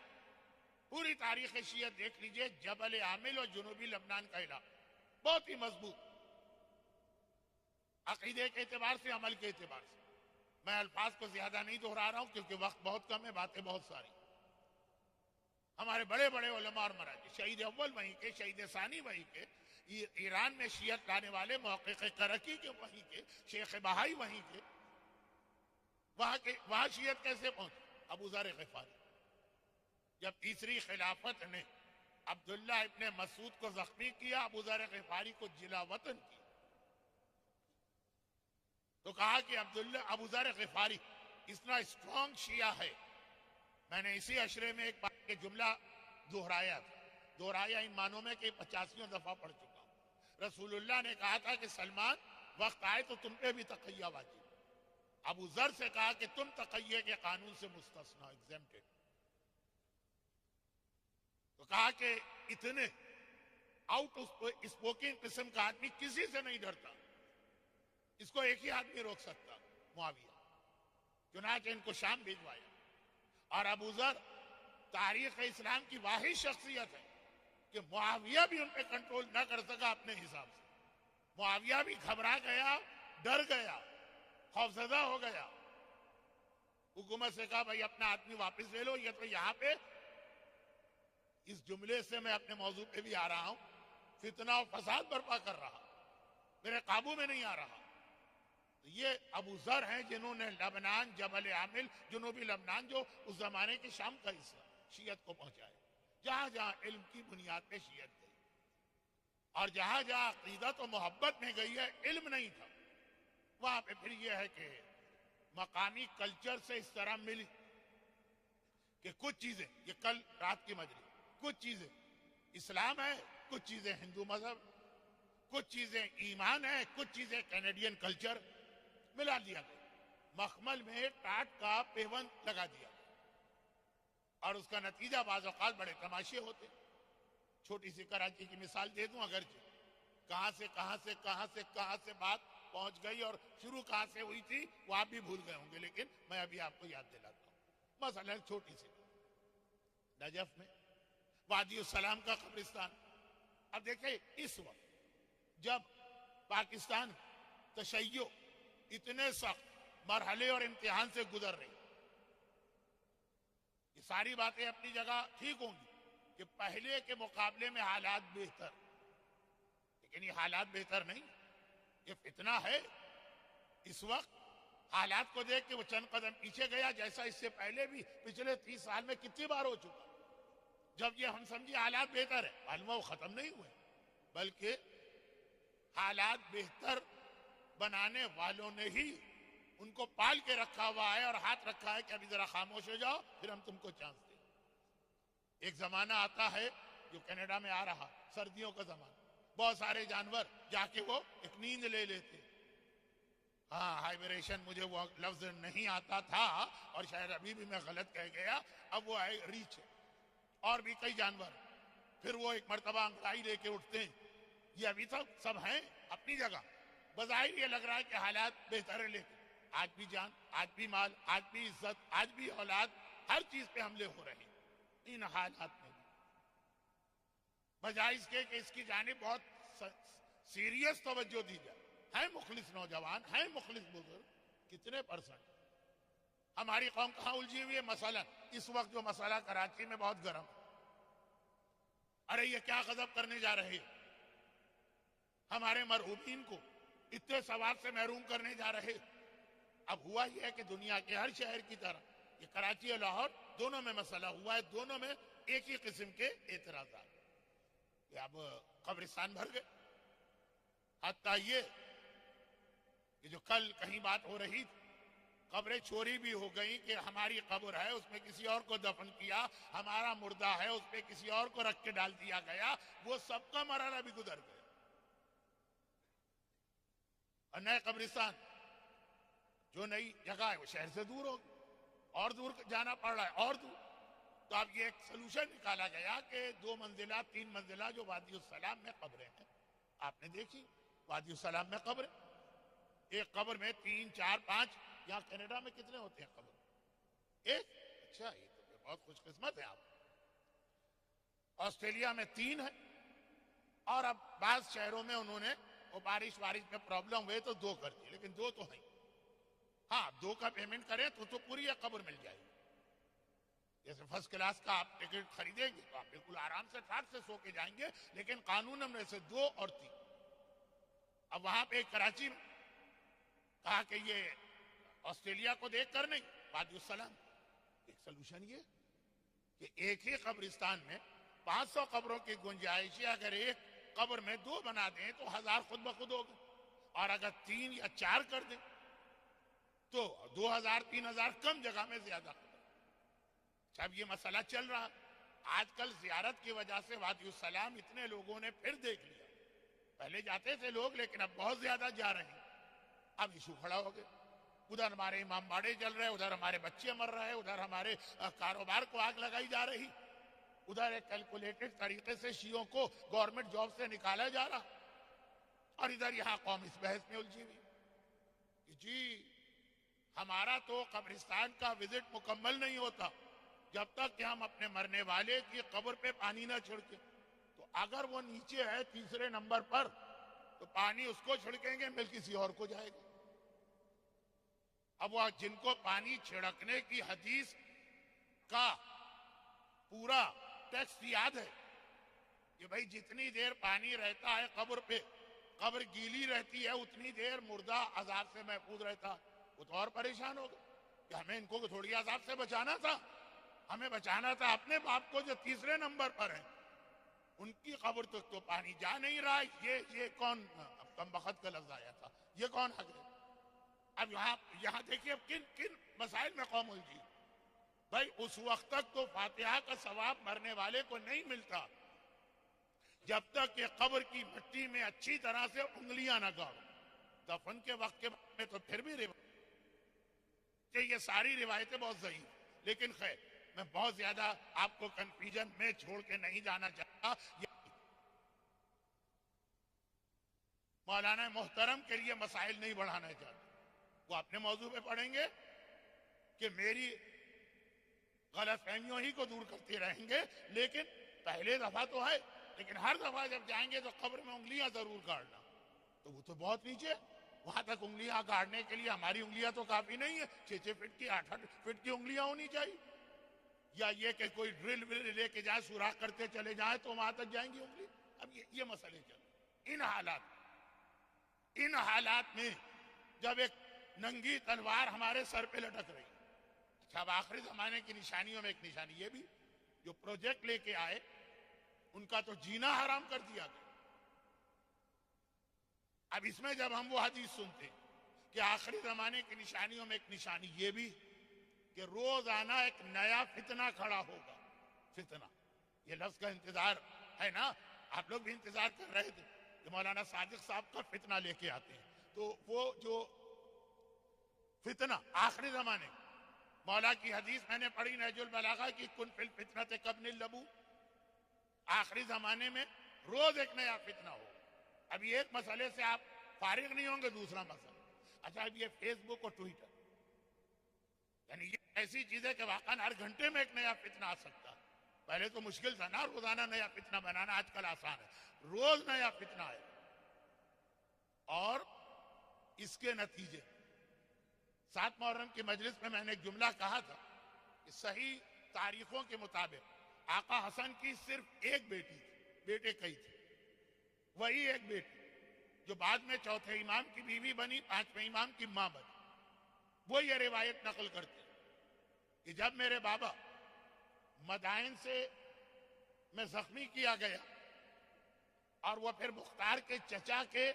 پوری تاریخ شیعت دیکھ لیجئے. جبل عامل اور جنوبی لبنان کا علاقہ بہت ہی مضبوط عقیدے کے اعتبار سے، عمل کے اعتبار سے. میں الفاظ کو زیادہ نہیں دہرا رہا ہوں کیونکہ وقت بہت کم ہے، باتیں بہت ساری. ہمارے بڑے بڑے علماء اور مراجع، شہید اول وہیں کے، شہید ثانی وہیں کے، ایران میں شیعت لانے والے محقق کرکی کے وہیں کے، شیخ بہائی وہیں کے. وہاں شیعت کیسے پہنچی؟ ابو ذر غفاری جب تیسری خلافت نے عبداللہ ابن مسعود کو زخمی کیا، ابو ذر غفاری کو جلا وطن کیا، تو کہا کہ ابو ذر غفاری اتنا اسٹرانگ شیعہ ہے. میں نے اسی عشرے میں ایک بات کے جملہ دہرایا ان معنوں میں کہ 85 دفعہ پڑھ چکا ہوں. رسول اللہ نے کہا تھا کہ سلمان وقت آئے تو تم پہ بھی تقیہ واجب. ابو ذر سے کہا کہ تم تقیہ کے قانون سے مستثنا، ایگزیمپٹڈ. تو کہا کہ اتنے آؤٹ اسپوکن قسم کا آدمی کسی سے نہیں ڈرتا، اس کو ایک ہی آدمی روک سکتا، معاویہ. چنانچہ ان کو شام بھیجوایا. اور ابو ذر تاریخ اسلام کی واحد شخصیت ہے کہ معاویہ بھی ان پہ کنٹرول نہ کر سکا اپنے حساب سے. معاویہ بھی گھبرا گیا، ڈر گیا، خوفزدہ ہو گیا. حکومت سے کہا بھائی اپنا آدمی واپس لے لو، یہ تو یہاں پہ اس جملے سے میں اپنے موضوع پہ بھی آ رہا ہوں. فتنہ و فساد برپا کر رہا, میرے قابو میں نہیں آ رہا. یہ ابو ذر ہیں جنہوں نے لبنان, جبل عامل, جنوبی لبنان جو اس زمانے کے شام کا حصہ, شیعت کو پہنچائے. جہاں جہاں علم کی بنیاد پہ شیعت گئی اور جہاں جہاں عقیدت و محبت میں گئی ہے, علم نہیں تھا, وہاں پہ پھر یہ ہے کہ مقامی کلچر سے اس طرح ملی کہ کچھ چیزیں, یہ کل رات کی مجلس, کچھ چیزیں اسلام ہے, کچھ چیزیں ہندو مذہب, کچھ چیزیں ایمان ہے, کچھ چیزیں کینیڈین کلچر, ملا دیا گیا. مخمل میں ٹاٹ کا پیوند لگا دیا گیا اور اس کا نتیجہ بعض اوقات بڑے تماشے ہوتے. چھوٹی سی کراچی کی مثال دے دوں, اگرچہ کہاں سے بات پہنچ گئی اور شروع کہاں سے ہوئی تھی وہ آپ بھی بھول گئے ہوں گے, لیکن میں ابھی آپ کو یاد دلاتا ہوں. مثلا چھوٹی سی نجف میں وادی السلام کا قبرستان. اب دیکھیں اس وقت جب پاکستان تشیع اتنے سخت مرحلے اور امتحان سے گزر رہی, یہ ساری باتیں اپنی جگہ ٹھیک ہوں گی کہ پہلے کے مقابلے میں حالات بہتر, لیکن یہ حالات بہتر نہیں, یہ فتنہ ہے. اس وقت حالات کو دیکھ کے وہ چند قدم پیچھے گیا, جیسا اس سے پہلے بھی پچھلے 30 سال میں کتنی بار ہو چکا. جب یہ ہم سمجھے حالات بہتر ہے, معلوم وہ ختم نہیں ہوئے, بلکہ حالات بہتر بنانے والوں نے ہی ان کو پال کے رکھا ہوا ہے اور ہاتھ رکھا ہے کہ ابھی ذرا خاموش ہو جاؤ, پھر ہم تم کو چانس دیں. ایک زمانہ آتا ہے جو کینیڈا میں آ رہا, سردیوں کا زمانہ, بہت سارے جانور جا کے وہ ایک نیند لے لیتے. ہاں, ہائبریشن مجھے وہ لفظ نہیں آتا تھا اور شاید ابھی بھی میں غلط کہہ گیا. اب وہ ہے ریچھ اور بھی کئی جانور, پھر وہ ایک مرتبہ انگڑائی لے کے اٹھتے ہیں. یہ ابھی تک سب ہیں اپنی جگہ. بظاہر یہ لگ رہا ہے کہ حالات بہتر ہیں, لیکن آج بھی جان, آج بھی مال, آج بھی عزت, آج بھی اولاد, ہر چیز پہ حملے ہو رہے ہیں. ان حالات میں بجائے اس کے کہ اس کی جانب بہت سیریس توجہ دی جائے. ہیں مخلص نوجوان, ہیں مخلص بزرگ, کتنے پرسنٹ. ہماری قوم کہاں الجھی ہوئی ہے. مثلا اس وقت جو مسئلہ کراچی میں بہت گرم, ارے یہ کیا غضب کرنے جا رہے ہیں, ہمارے مرحومین کو اتنے ثواب سے محروم کرنے جا رہے. اب ہوا یہ ہے کہ دنیا کے ہر شہر کی طرح یہ کراچی اور لاہور دونوں میں مسئلہ ہوا ہے, دونوں میں ایک ہی قسم کے اعتراضات کہ اب قبرستان بھر گئے. حتیٰ یہ کہ جو کل کہیں بات ہو رہی تھی, قبریں چوری بھی ہو گئیں کہ ہماری قبر ہے اس میں کسی اور کو دفن کیا, ہمارا مردہ ہے اس پہ کسی اور کو رکھ کے ڈال دیا گیا. وہ سب کا مرحلہ بھی گزر گیا. اور نئے قبرستان جو نئی جگہ ہے وہ شہر سے دور ہوگی, اور دور جانا پڑ رہا ہے, اور دور. تو اب یہ ایک سلوشن نکالا گیا کہ 2 منزلہ 3 منزلہ جو وادی السلام میں قبریں ہیں, آپ نے دیکھی وادی السلام میں قبریں, ایک قبر میں 3 4 5, یہاں کینیڈا میں کتنے ہوتے ہیں قبر ایک؟ اچھا, یہ تو بہت خوش قسمت ہے آپ. آسٹریلیا میں 3 ہے, اور اب بعض شہروں میں انہوں نے وہ بارش میں پرابلم ہوئے تو 2 کر دیے, لیکن 2 تو ہیں. ہاں, 2 کا پیمنٹ کریں تو پوری ایک قبر مل جائے گی. جیسے فرسٹ کلاس کا آپ ٹکٹ خریدیں گے تو آپ بالکل آرام سے ٹھاٹ سے سو کے جائیں گے, لیکن قانون میں سے 2 اور 3. اب وہاں پہ کراچی میں کہا کہ یہ آسٹریلیا کو دیکھ کر نہیں, وادی السلام ایک سلوشن یہ کہ ایک ہی قبرستان میں 500 قبروں کی گنجائش ہے. اگر ایک قبر میں 2 بنا دیں تو 1000 خود بخود ہو گئے, اور اگر 3 یا 4 کر دیں تو 2000 3000 کم جگہ میں زیادہ. جب یہ مسئلہ چل رہا, آج کل زیارت کی وجہ سے وادی السلام اتنے لوگوں نے پھر دیکھ لیا. پہلے جاتے تھے لوگ, لیکن اب بہت زیادہ جا رہے ہیں. اب ایشو کھڑا ہو گیا, ادھر ہمارے امام باڑے چل رہے, ادھر ہمارے بچے مر رہے, ادھر ہمارے کاروبار کو آگ لگائی جا رہی, ادھر ایک کیلکولیٹڈ طریقے سے شیعوں کو گورنمنٹ جاب سے نکالا جا رہا, اور ادھر یہاں قوم اس بحث میں الجھی ہوئی کہ جی ہمارا تو قبرستان کا وزٹ مکمل نہیں ہوتا جب تک کہ ہم اپنے مرنے والے کی قبر پہ پانی نہ چھڑکیں. تو اگر وہ نیچے ہے 3 نمبر پر تو پانی اس کو چھڑکیں گے, مل کسی اور کو جائے گا. اب وہ جن کو پانی چھڑکنے کی حدیث کا پورا ٹیکسٹ یاد ہے کہ بھائی جتنی دیر پانی رہتا ہے قبر پہ، قبر گیلی رہتی ہے، اتنی دیر مردہ عذاب سے محفوظ رہتا. وہ تو اور پریشان ہو گئے کہ ہمیں ان کو تھوڑی عذاب سے بچانا تھا، ہمیں بچانا تھا اپنے باپ کو جو تیسرے نمبر پر ہیں، ان کی قبر تک تو پانی جا نہیں رہا. یہ کون کم بخت کا لفظ آیا تھا، یہ کون حق ہے؟ اب یہاں دیکھیے اب کن مسائل میں قوم الجھی. بھائی اس وقت تک تو فاتحہ کا ثواب مرنے والے کو نہیں ملتا جب تک کہ قبر کی مٹی میں اچھی طرح سے انگلیاں نہ گاڑو. دفن کے وقت کے بعد میں تو پھر بھی یہ ساری روایتیں بہت ضعیف، لیکن خیر میں بہت زیادہ آپ کو کنفیوژن میں چھوڑ کے نہیں جانا چاہتا. مولانا محترم کے لیے مسائل نہیں بڑھانا چاہتا، وہ اپنے موضوع پہ پڑھیں گے کہ میری غلط فہمیوں ہی کو دور کرتے رہیں گے. لیکن پہلے دفعہ تو ہے، لیکن ہر دفعہ جب جائیں گے تو قبر میں انگلیاں ضرور گاڑنا. تو وہ تو بہت نیچے، وہاں تک انگلیاں گاڑنے کے لیے ہماری انگلیاں تو کافی نہیں ہے، 6 فٹ کی 8 فٹ کی انگلیاں ہونی چاہیے. یا یہ کہ کوئی ڈرل ول لے کے جائے سوراخ کرتے چلے جائیں تو وہاں تک جائیں گی انگلی. اب یہ مسئلے چل ان حالات میں جب ایک ننگی تلوار ہمارے سر پہ لٹک رہی. اچھا اب آخری زمانے کی نشانیوں میں ایک نشانی یہ بھی، جو پروجیکٹ لے کے آئے ان کا تو جینا حرام کر دیا گیا. اب اس میں جب ہم وہ حدیث سنتے کہ آخری زمانے کی نشانیوں میں ایک نشانی یہ بھی کہ روزانہ ایک نیا فتنہ کھڑا ہوگا. فتنہ، یہ لفظ کا انتظار ہے نا، آپ لوگ بھی انتظار کر رہے تھے کہ مولانا صادق صاحب کا فتنہ لے کے آتے ہیں. تو وہ جو فتنہ آخری زمانے، مولا کی حدیث میں نے پڑھی نہج البلاغہ کی، کن فی الفتنۃ کابن اللبو. آخری زمانے میں روز ایک نیا فتنہ ہو. اب یہ ایک مسئلے سے آپ فارغ نہیں ہوں گے، دوسرا مسئلہ اچھا اب یہ فیس بک اور ٹویٹر، یعنی یہ ایسی چیز ہے کہ واقعا ہر گھنٹے میں ایک نیا فتنہ آ سکتا. پہلے تو مشکل تھا نا روزانہ نیا فتنہ بنانا، آج کل آسان ہے، روز نیا فتنہ ہے. اور اس کے نتیجے 7 محرم کی مجلس میں نے ایک جملہ کہا تھا کہ صحیح تاریخوں کے مطابق آقا حسن کی صرف ایک بیٹی تھی، بیٹے کئی تھے. وہی ایک بیٹی جو بعد میں چوتھے امام کی بیوی بنی، 5ویں امام کی ماں بنی. وہ یہ روایت نقل کرتے کہ جب میرے بابا مدائن سے میں زخمی کیا گیا اور وہ پھر مختار کے چچا کے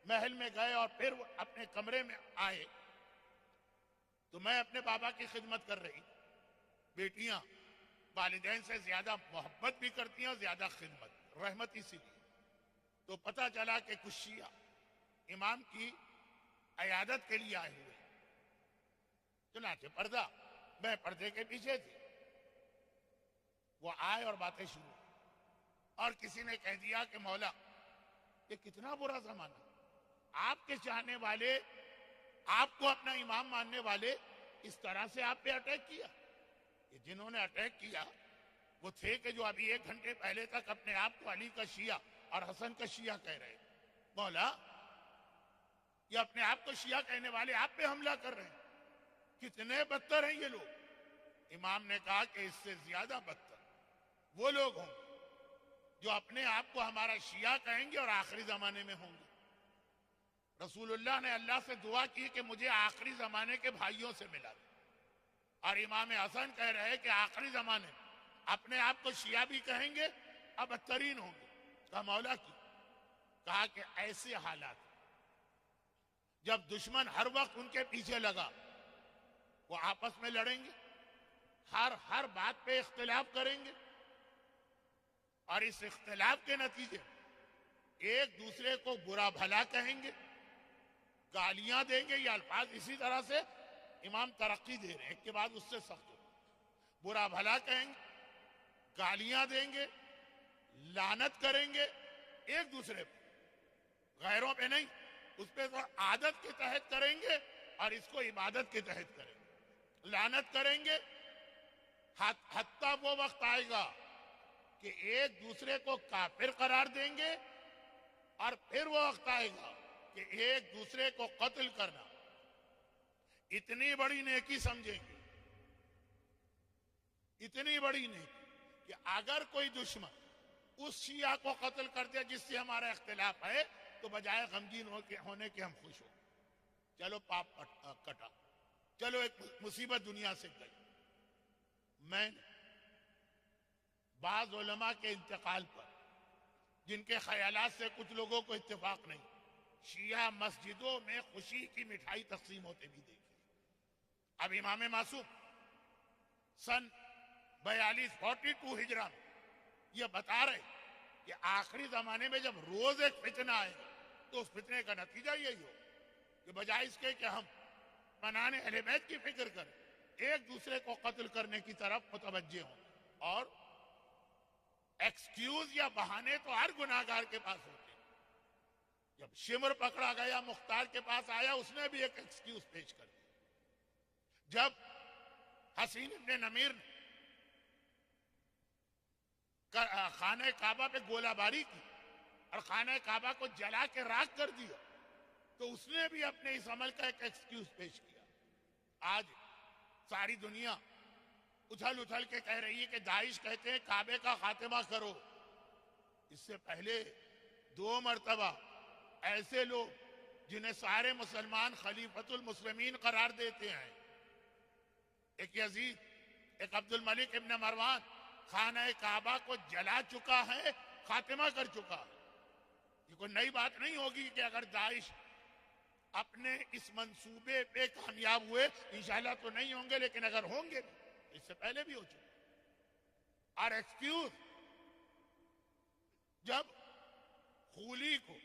محل میں گئے اور پھر وہ اپنے کمرے میں آئے تو میں اپنے بابا کی خدمت کر رہی. بیٹیاں والدین سے زیادہ محبت بھی کرتی ہیں اور زیادہ خدمت، رحمت اسی لیے. تو پتہ چلا کہ کچھ شیعہ امام کی عیادت کے لیے آئے ہوئے. چنانچہ پردہ، میں پردے کے پیچھے تھی، وہ آئے اور باتیں شروع. اور کسی نے کہہ دیا کہ مولا یہ کتنا برا زمانہ، آپ کے چاہنے والے، آپ کو اپنا امام ماننے والے اس طرح سے آپ پہ اٹیک کیا. کہ جنہوں نے اٹیک کیا وہ تھے کہ جو ابھی 1 گھنٹے پہلے تک اپنے آپ کو علی کا شیعہ اور حسن کا شیعہ کہہ رہے. مولا یہ اپنے آپ کو شیعہ کہنے والے آپ پہ حملہ کر رہے ہیں، کتنے بدتر ہیں یہ لوگ. امام نے کہا کہ اس سے زیادہ بدتر وہ لوگ ہوں جو اپنے آپ کو ہمارا شیعہ کہیں گے اور آخری زمانے میں ہوں گے. رسول اللہ نے اللہ سے دعا کی کہ مجھے آخری زمانے کے بھائیوں سے ملا دے، اور امام حسن کہہ رہے کہ آخری زمانے میں اپنے آپ کو شیعہ بھی کہیں گے اور بدترین ہوں گے. کہا مولا کی، کہا کہ ایسے حالات جب دشمن ہر وقت ان کے پیچھے لگا، وہ آپس میں لڑیں گے، ہر بات پہ اختلاف کریں گے، اور اس اختلاف کے نتیجے ایک دوسرے کو برا بھلا کہیں گے، گالیاں دیں گے. یہ الفاظ اسی طرح سے امام ترقی دے رہے ہیں، ایک کے بعد اس سے سخت ہو. برا بھلا کہیں گے، گالیاں دیں گے، لعنت کریں گے ایک دوسرے پہ، غیروں پہ نہیں. اس پہ تو عادت کے تحت کریں گے اور اس کو عبادت کے تحت کریں گے. لعنت کریں گے، حتیٰ وہ وقت آئے گا کہ ایک دوسرے کو کافر قرار دیں گے، اور پھر وہ وقت آئے گا کہ ایک دوسرے کو قتل کرنا اتنی بڑی نیکی سمجھیں گے، اتنی بڑی نیکی کہ اگر کوئی دشمن اس شیعہ کو قتل کر دیا جس سے ہمارا اختلاف ہے تو بجائے غمگین ہونے کے ہم خوش ہو، چلو پاپ کٹا، چلو ایک مصیبت دنیا سے گئی۔ میں نے بعض علماء کے انتقال پر جن کے خیالات سے کچھ لوگوں کو اتفاق نہیں، شیعہ مسجدوں میں خوشی کی مٹھائی تقسیم ہوتے بھی دیکھی۔ اب امام معصوم سن 42 ہجرہ میں یہ بتا رہے کہ آخری زمانے میں جب روز ایک فتنہ آئے گا تو اس فتنے کا نتیجہ یہی ہو کہ بجائے اس کے کہ ہم منانے اہل بیت کی فکر کریں، ایک دوسرے کو قتل کرنے کی طرف متوجہ ہوں۔ اور ایکسکیوز یا بہانے تو ہر گناہگار کے پاس ہوتے ہیں۔ جب شمر پکڑا گیا مختار کے پاس آیا، اس نے بھی ایک ایکسکیوز پیش کر دیا۔ جب حسین ابن نمیر نے خانہ کعبہ پہ گولہ باری کی اور خانہ کعبہ کو جلا کے راکھ کر دیا تو اس نے بھی اپنے اس عمل کا ایک ایکسکیوز پیش کیا۔ آج ساری دنیا اچھل اچھل کے کہہ رہی ہے کہ داعش کہتے ہیں کعبے کا خاتمہ کرو۔ اس سے پہلے 2 مرتبہ ایسے لوگ جنہیں سارے مسلمان خلیفۃ المسلمین قرار دیتے ہیں، ایک یزید، ایک عبد الملک ابن مروان، خانہ کعبہ کو جلا چکا ہے، خاتمہ کر چکا ہے۔ یہ کوئی نئی بات نہیں ہوگی کہ اگر داعش اپنے اس منصوبے پہ کامیاب ہوئے، انشاءاللہ تو نہیں ہوں گے لیکن اگر ہوں گے اس سے پہلے بھی ہو چکے۔ اور ایکسکیوز، جب خولی کو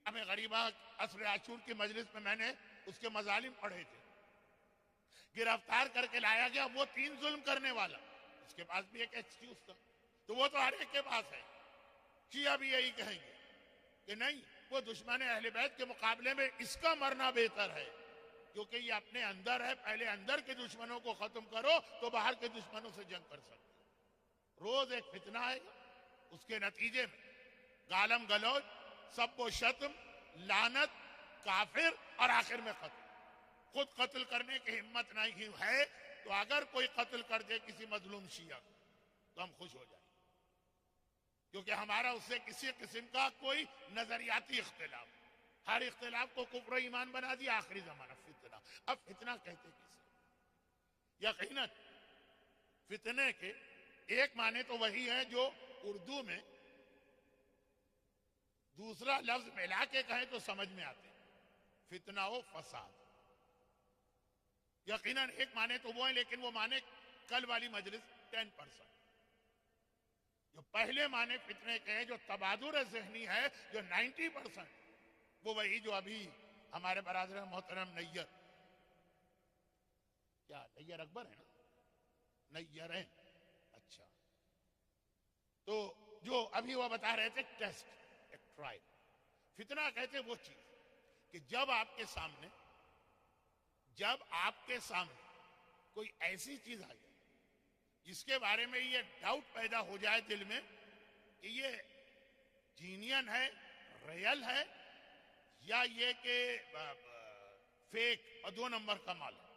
ہمیں غریبہ عصر عاشور کی مجلس میں میں نے اس کے مظالم پڑھے تھے، گرفتار کر کے لایا گیا، وہ 3 ظلم کرنے والا، اس کے پاس بھی ایک ایکسکیوز تھا، تو وہ تو ہر ایک کے پاس ہے۔ شیعہ بھی یہی کہیں گے کہ نہیں، وہ دشمن اہل بیت کے مقابلے میں اس کا مرنا بہتر ہے، کیونکہ یہ اپنے اندر ہے، پہلے اندر کے دشمنوں کو ختم کرو تو باہر کے دشمنوں سے جنگ کر سکتے۔ روز ایک فتنہ آئے گا، اس کے نتیجے میں گالم گلوچ، سب و شتم، لعنت، کافر اور آخر میں قتل۔ خود قتل کرنے کی ہمت نہیں ہے تو اگر کوئی قتل کر دے کسی مظلوم شیعہ کو تو ہم خوش ہو جائیں، کیونکہ ہمارا اس سے کسی قسم کا کوئی نظریاتی اختلاف، ہر اختلاف کو کفر و ایمان بنا دیا۔ آخری زمانہ فتنہ، اب فتنہ کہتے کسے؟ یقیناً فتنے کے ایک معنی تو وہی ہے جو اردو میں دوسرا لفظ ملا کے کہیں تو سمجھ میں آتے، فتنہ و فساد۔ یقیناً ایک معنی تو وہ ہے، لیکن وہ معنی کل والی مجلس 10%۔ جو پہلے معنی فتنے کے ہیں، جو تبادر ذہنی ہے، جو 90%، وہ وہی جو ابھی ہمارے برادر محترم نیر، کیا نیر اکبر ہے نا، نیر ہیں، اچھا، تو جو ابھی وہ بتا رہے تھے ٹیسٹ، ایک ٹرائل۔ فتنہ کہتے وہ چیز کہ جب آپ کے سامنے کوئی ایسی چیز آ جائے جس کے بارے میں یہ ڈاؤٹ پیدا ہو جائے دل میں کہ یہ جینین ہے، ریل ہے، یا یہ کہ فیک اور 2 نمبر کا مال ہے۔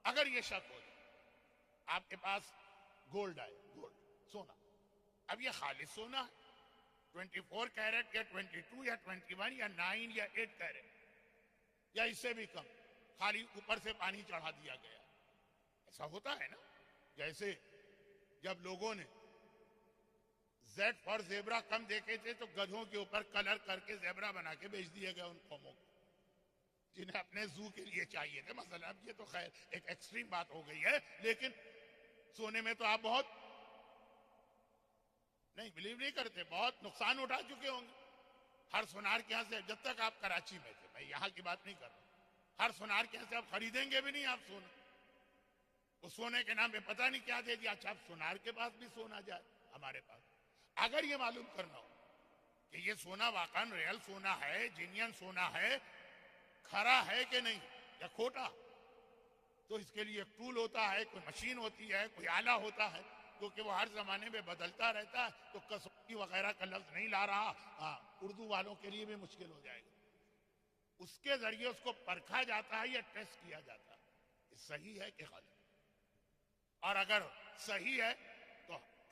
اگر یہ شک ہو جائے، آپ کے پاس گولڈ آئے، گولڈ، سونا، اب یہ خالص سونا ہے، 24 کیرٹ یا 22 یا 21 یا 9 یا 8 کیرٹ یا اس سے بھی کم، خالی اوپر سے پانی چڑھا دیا گیا، ایسا ہوتا ہے نا۔ جیسے جب لوگوں نے زیڈ فار زیبرا کم دیکھے تھے تو گدھوں کے اوپر کلر کر کے زیبرا بنا کے بیچ دیے گئے ان قوموں کو جنہیں اپنے زو کے لیے چاہیے تھے۔ مثلا اب یہ تو خیر ایک ایکسٹریم بات ہو گئی ہے، لیکن سونے میں تو آپ بہت نہیں بلیو نہیں کرتے، بہت نقصان اٹھا چکے ہوں گے۔ ہر سونار کے یہاں سے، جب تک آپ کراچی میں تھے، میں یہاں کی بات نہیں کر رہا، ہر سونار کے یہاں سے آپ خریدیں گے بھی نہیں آپ سونا، اس سونے کے نام پہ پتہ نہیں کیا دے دیا۔ اچھا، آپ سونار کے پاس بھی سونا جائے، ہمارے پاس اگر یہ معلوم کرنا ہو کہ یہ سونا واقعاً ریل سونا ہے، جینین سونا ہے، کھرا ہے کہ نہیں یا کھوٹا، تو اس کے لیے ایک ٹول ہوتا ہے، کوئی مشین ہوتی ہے، کوئی آلہ ہوتا ہے، کیونکہ وہ ہر زمانے میں بدلتا رہتا ہے، تو کسوٹی وغیرہ کا لفظ نہیں لا رہا، اردو والوں کے لیے بھی مشکل ہو جائے گا۔ اس کے ذریعے اس کو پرکھا جاتا ہے یا ٹیسٹ کیا جاتا ہے، یہ صحیح ہے کہ غلط، اور اگر صحیح ہے تو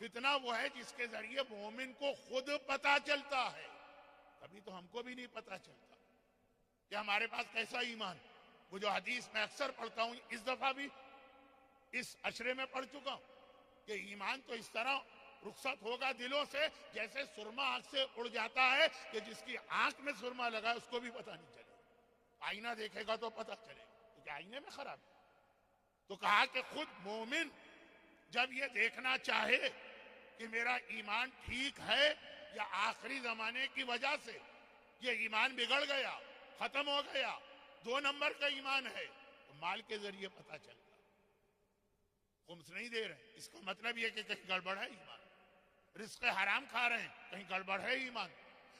فتنہ وہ ہے جس کے ذریعے مومن کو خود پتا چلتا ہے. کبھی تو ہم کو بھی نہیں پتا چلتا کہ ہمارے پاس کیسا ایمان. وہ جو حدیث میں اکثر پڑھتا ہوں، اس دفعہ بھی اس عشرے میں پڑھ چکا ہوں کہ ایمان تو اس طرح رخصت ہوگا دلوں سے جیسے سرما آنکھ سے اڑ جاتا ہے کہ جس کی آنکھ میں سرما لگا ہے اس کو بھی پتا نہیں چلے. آئینہ دیکھے گا تو پتا چلے گا کیونکہ آئینے میں خراب ہے. تو کہا کہ خود مومن جب یہ دیکھنا چاہے کہ میرا ایمان ٹھیک ہے یا آخری زمانے کی وجہ سے یہ ایمان بگڑ گیا، ختم ہو گیا، 2 نمبر کا ایمان ہے، تو مال کے ذریعے پتا چلتا. خمس نہیں دے رہے اس کا مطلب یہ کہ کہیں گڑبڑ ہے ایمان. رزق حرام کھا رہے ہیں کہیں گڑبڑ ہے ایمان.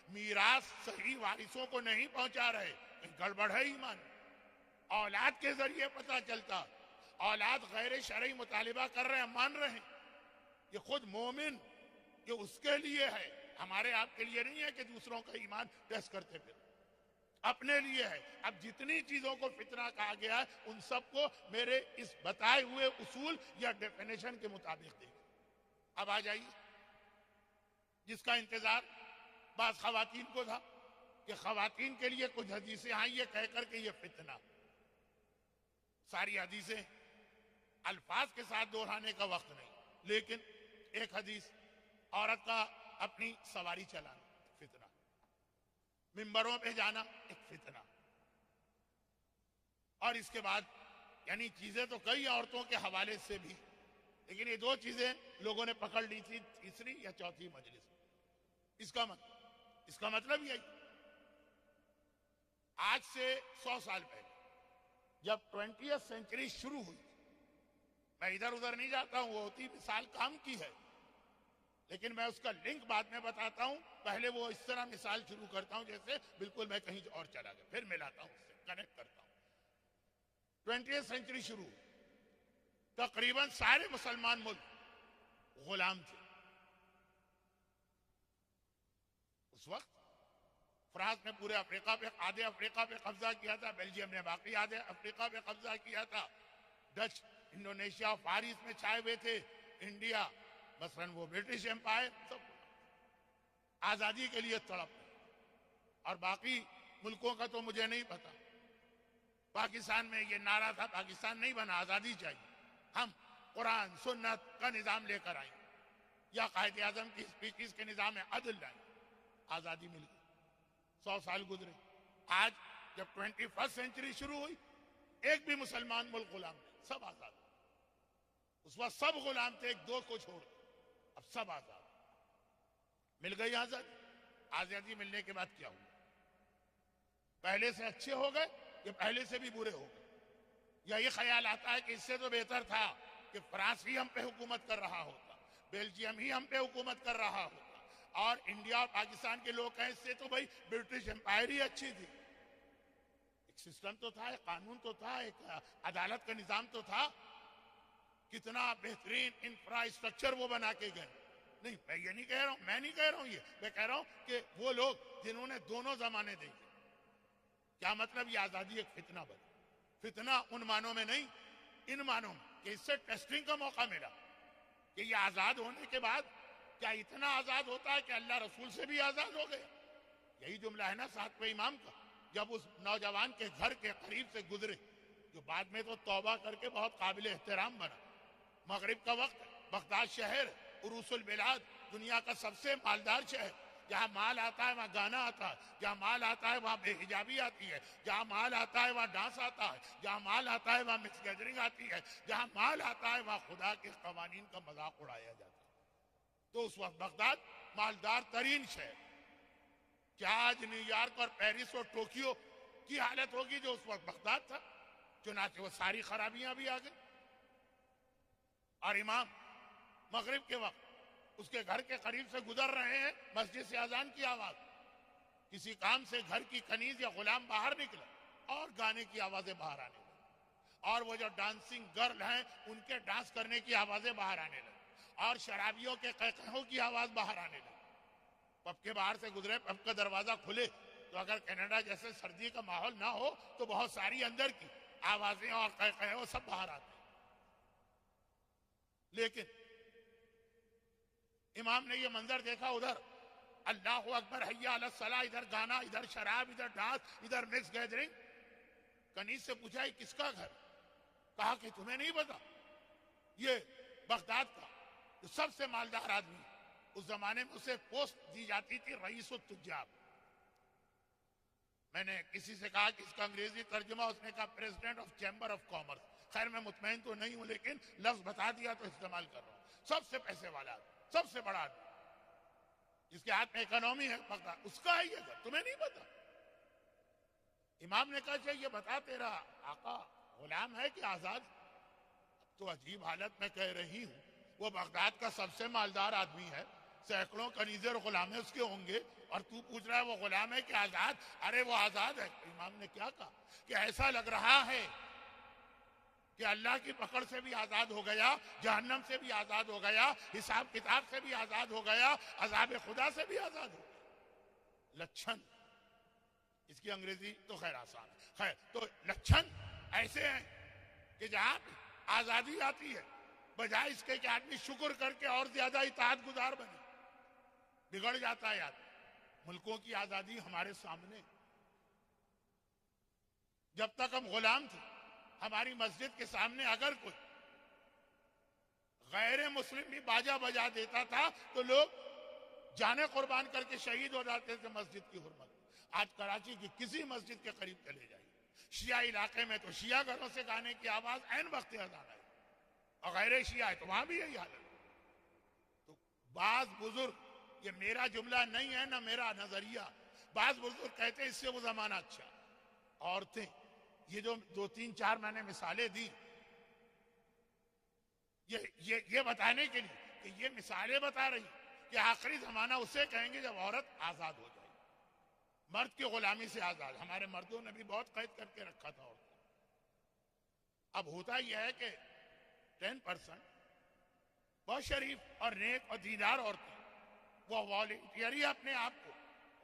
میراث صحیح وارثوں کو نہیں پہنچا رہے کہیں گڑبڑ ہے ایمان. اولاد کے ذریعے پتا چلتا، اولاد غیر شرعی مطالبہ کر رہے ہیں مان رہے ہیں. یہ خود مومن یہ اس کے لیے ہے، ہمارے آپ کے لیے نہیں ہے کہ دوسروں کا ایمان ٹیسٹ کرتے پھر، اپنے لیے ہے. اب جتنی چیزوں کو فتنہ کہا گیا ہے ان سب کو میرے اس بتائے ہوئے اصول یا ڈیفینیشن کے مطابق دیکھیں. اب آ جائیے جس کا انتظار بعض خواتین کو تھا کہ خواتین کے لیے کچھ حدیثیں آئیں یہ کہہ کر کہ یہ فتنہ. ساری حدیثیں الفاظ کے ساتھ دہرانے کا وقت نہیں، لیکن ایک حدیث عورت کا اپنی سواری چلانا فتنہ، ممبروں پہ جانا ایک فتنہ، اور اس کے بعد یعنی چیزیں تو کئی عورتوں کے حوالے سے بھی، لیکن یہ 2 چیزیں لوگوں نے پکڑ لی تھی تیسری یا چوتھی مجلس. اس کا مطلب یہی آج سے 100 سال پہلے جب 20th سینچری شروع ہوئی، میں ادھر ادھر نہیں جاتا ہوں، وہ ہوتی مثال کام کی ہے لیکن میں اس کا لنک بعد میں بتاتا ہوں. پہلے وہ اس طرح مثال شروع کرتا ہوں جیسے بالکل میں کہیں اور چلا گیا، پھر ملاتا ہوں، اس سے کنیکٹ کرتا ہوں. 20th سینچری شروع ہوئی، تقریباً سارے مسلمان ملک غلام تھے. اس وقت فرانس نے پورے افریقہ پہ آدھے افریقہ پہ قبضہ کیا تھا، بیلجیم نے باقی آدھے افریقہ پہ قبضہ کیا تھا، ڈچ انڈونیشیا فارس میں چھائے ہوئے تھے، انڈیا مثلاً وہ برٹش امپائر سب آزادی کے لیے تڑپ رہے. اور باقی ملکوں کا تو مجھے نہیں پتا. پاکستان میں یہ نعرہ تھا پاکستان نہیں بنا، آزادی چاہیے، ہم قرآن سنت کا نظام لے کر آئیں یا قائد اعظم کی اسپیچز کے نظام میں عدل لائیں، آزادی مل گئی. 100 سال گزرے. آج جب 21st سینچری شروع ہوئی ایک بھی مسلمان ملک غلام نہیں، سب آزاد. اس وقت سب غلام تھے، 1-2 کو چھوڑ، اب سب آزاد. مل گئی آزادی. آزادی ملنے کے بعد کیا ہوا؟ پہلے سے اچھے ہو گئے یا پہلے سے بھی برے ہو گئے؟ یا یہ خیال آتا ہے کہ اس سے تو بہتر تھا کہ فرانس ہی ہم پہ حکومت کر رہا ہوتا، بیلجیم ہی ہم پہ حکومت کر رہا ہوتا، اور انڈیا اور پاکستان کے لوگ کہیں اس سے تو بھائی برٹش امپائر ہی اچھی تھی. ایک سسٹم تو تھا، ایک قانون تو تھا، ایک عدالت کا نظام تو تھا. کتنا بہترین انفراسٹرکچر وہ بنا کے گئے. نہیں میں یہ نہیں کہہ رہا ہوں، میں نہیں کہہ رہا ہوں، یہ میں کہہ رہا ہوں کہ وہ لوگ جنہوں نے دونوں زمانے دیکھے. کیا مطلب؟ یہ آزادی ایک فتنہ بنا. فتنہ ان معنوں میں نہیں، ان معنوں میں کہ اس سے ٹیسٹنگ کا موقع ملا کہ یہ آزاد ہونے کے بعد کیا اتنا آزاد ہوتا ہے کہ اللہ رسول سے بھی آزاد ہو گیا. یہی جملہ ہے نا 7ویں امام کا، جب اس نوجوان کے گھر کے قریب سے گزرے جو بعد میں تو توبہ کر کے بہت قابل احترام بنا. مغرب کا وقت، بغداد شہر عروس البلاد، دنیا کا سب سے مالدار شہر، جہاں مال آتا ہے وہاں گانا آتا ہے، جہاں مال آتا ہے وہاں بے حجابی آتی ہے، جہاں مال آتا ہے وہاں ڈانس آتا ہے، جہاں مال آتا ہے وہاں مکس گیدرنگ آتی ہے، جہاں مال آتا ہے وہاں خدا کے قوانین کا مذاق اڑایا جاتا ہے. تو اس وقت بغداد مالدار ترین شہر. کیا آج نیو یارک اور پیرس اور ٹوکیو کی حالت ہوگی جو اس وقت بغداد تھا؟ چنانچہ وہ ساری خرابیاں بھی آ گئی. اور امام مغرب کے وقت اس کے گھر کے قریب سے گزر رہے ہیں، مسجد سے اذان کی آواز، کسی کام سے گھر کی کنیز یا غلام باہر نکلا اور گانے کی آوازیں باہر آنے لگی، اور وہ جو ڈانسنگ گرل ہیں ان کے ڈانس کرنے کی آوازیں باہر آنے لگی، اور شرابیوں کے قہقہوں کی آواز باہر آنے لگی. پب کے باہر سے گزرے، پب کا دروازہ کھلے تو اگر کینیڈا جیسے سردی کا ماحول نہ ہو تو بہت ساری اندر کی آوازیں اور قہقہے وہ سب باہر آتے ہیں. لیکن امام نے یہ منظر دیکھا، ادھر اللہ اکبر حی علی الصلاۃ، ادھر گانا، ادھر شراب، ادھر ڈانس، ادھر مکس گیدرنگ. کنیز سے پوچھا یہ کس کا گھر؟ کہا کہ تمہیں نہیں پتا، یہ بغداد کا جو سب سے مالدار آدمی، اس زمانے میں اسے پوسٹ دی جاتی تھی رئیس التجار. میں نے کسی سے کہا کہ اس کا انگریزی ترجمہ، اس نے کہا president of chamber of commerce. خیر میں مطمئن تو نہیں ہوں لیکن لفظ بتا دیا تو استعمال کر رہا ہوں. سب سے پیسے والا آدمی، سب سے بڑا آدمی، جس کے ہاتھ میں اکنومی ہے بغداد، اس کا ہے یہ گھر، تمہیں نہیں پتا؟ امام نے کہا کہ یہ بتا تیرا آقا غلام ہے کہ آزاد؟ اب تو عجیب حالت میں کہہ رہی ہوں، وہ بغداد کا سب سے مالدار آدمی ہے، سینکڑوں کنیزیں اور غلامیں اس کے ہوں گے، اور تو پوچھ رہا ہے وہ غلام ہے کہ آزاد؟ ارے وہ آزاد ہے. امام نے کیا کہا کہ ایسا لگ رہا ہے کہ اللہ کی پکڑ سے بھی آزاد ہو گیا، جہنم سے بھی آزاد ہو گیا، حساب کتاب سے بھی آزاد ہو گیا، عذاب خدا سے بھی آزاد ہو گیا. لچھن، اس کی انگریزی تو خیر آسان ہے. خیر تو لچھن ایسے ہیں کہ جہاں آزادی آتی ہے بجائے اس کے کہ آدمی شکر کر کے اور زیادہ اطاعت گزار بنے، بگڑ جاتا ہے آدمی. ملکوں کی آزادی ہمارے سامنے. جب تک ہم غلام تھے، ہماری مسجد کے سامنے اگر کوئی غیر مسلم بھی باجا بجا دیتا تھا تو لوگ جانیں قربان کر کے شہید ہو جاتے تھے مسجد کی حرمت. آج کراچی کی کسی مسجد کے قریب چلے جائیے، شیعہ علاقے میں تو شیعہ گھروں سے گانے کی آواز عین وقت اذان آئی، اور غیر شیعہ ہے تو وہاں بھی یہی حالت. تو بعض بزرگ، یہ میرا جملہ نہیں ہے نہ میرا نظریہ، بعض بزرگ کہتے ہیں اس سے وہ زمانہ اچھا. عورتیں، یہ جو 2-3-4 میں نے مثالیں دی، یہ بتانے کے لیے کہ یہ مثالیں بتا رہی کہ آخری زمانہ اسے کہیں گے جب عورت آزاد ہو جائے، مرد کی غلامی سے آزاد. ہمارے مردوں نے بھی بہت قید کر کے رکھا تھا عورتوں. اب ہوتا یہ ہے کہ 10% بہت شریف اور نیک اور دیندار عورتیں، وہ والنٹیئرلی اپنے آپ کو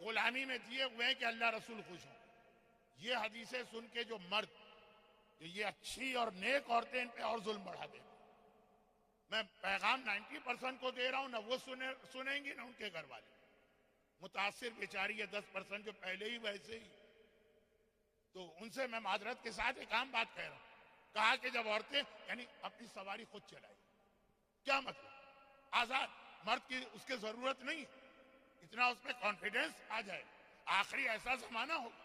غلامی میں دیے ہوئے ہیں کہ اللہ رسول خوش ہوں. یہ حدیثیں سن کے جو مرد، جو یہ اچھی اور نیک عورتیں، ان پہ اور ظلم بڑھا دیں. میں پیغام 90% کو دے رہا ہوں، نہ وہ سنیں گی نہ ان کے گھر والے. متاثر بیچاری ہے 10% جو پہلے ہی ویسے ہی. تو ان سے میں معذرت کے ساتھ ایک عام بات کہہ رہا ہوں. کہا کہ جب عورتیں یعنی اپنی سواری خود چلائیں، کیا مطلب؟ آزاد مرد کی اس کی ضرورت نہیں، اتنا اس میں کانفیڈنس آ جائے. آخری ایسا زمانہ ہوگا.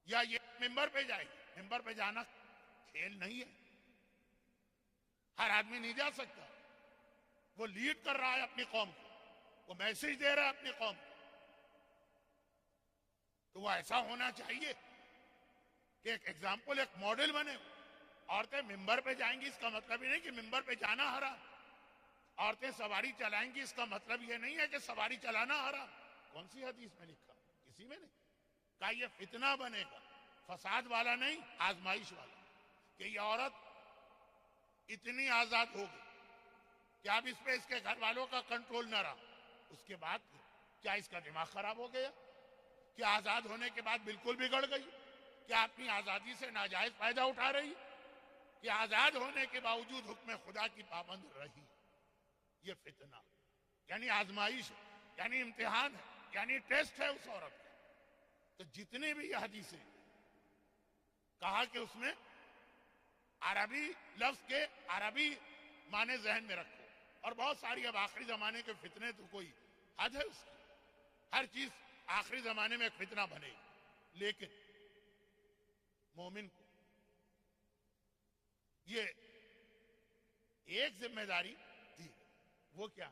یا یہ ممبر پہ جائے گی، ممبر پہ جانا کھیل نہیں ہے، ہر آدمی نہیں جا سکتا. وہ لیڈ کر رہا ہے اپنی قوم کو، وہ میسج دے رہا ہے اپنی قوم کو. تو وہ ایسا ہونا چاہیے کہ ایک ایگزامپل، ایک ماڈل بنے. عورتیں ممبر پہ جائیں گی اس کا مطلب یہ نہیں کہ ممبر پہ جانا حرام. عورتیں سواری چلائیں گی اس کا مطلب یہ نہیں ہے کہ سواری چلانا حرام. کون سی حدیث میں لکھا؟ کسی میں نہیں. کہا یہ فتنہ بنے گا، فساد والا نہیں، آزمائش والا، کہ یہ عورت اتنی آزاد ہوگی کہ اب اس پہ اس کے گھر والوں کا کنٹرول نہ رہا. اس کے بعد کیا اس کا دماغ خراب ہو گیا؟ کیا آزاد ہونے کے بعد بالکل بگڑ گئی؟ کیا اپنی آزادی سے ناجائز فائدہ اٹھا رہی؟ کہ آزاد ہونے کے باوجود حکم خدا کی پابند رہی؟ یہ فتنہ یعنی آزمائش ہے، یعنی امتحان ہے، یعنی ٹیسٹ ہے اس عورت کا. تو جتنی بھی یہ حدیثیں کہا کہ اس میں عربی لفظ کے عربی معنی ذہن میں رکھو. اور بہت ساری اب آخری زمانے کے فتنے تو کوئی حد ہے اس کی. ہر چیز آخری زمانے میں ایک فتنہ بنے گی. لیکن مومن کو یہ ایک ذمہ داری دی. وہ کیا؟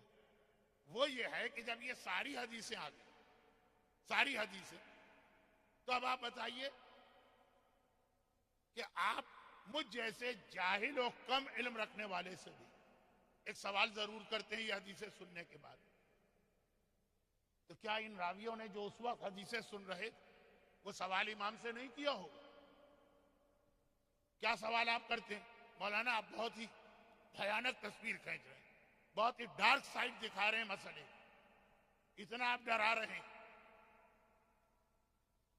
وہ یہ ہے کہ جب یہ ساری حدیثیں آ گئی، ساری حدیثیں، تو اب آپ بتائیے کہ آپ مجھ جیسے جاہل و کم علم رکھنے والے سے بھی ایک سوال ضرور کرتے ہیں یہ حدیثیں سننے کے بعد. تو کیا ان راویوں نے جو اس وقت حدیثیں سن رہے وہ سوال امام سے نہیں کیا ہوگا؟ کیا سوال آپ کرتے ہیں؟ مولانا آپ بہت ہی بھیانک تصویر کھینچ رہے ہیں، بہت ہی ڈارک سائڈ دکھا رہے ہیں مسئلے، اتنا آپ ڈرا رہے ہیں.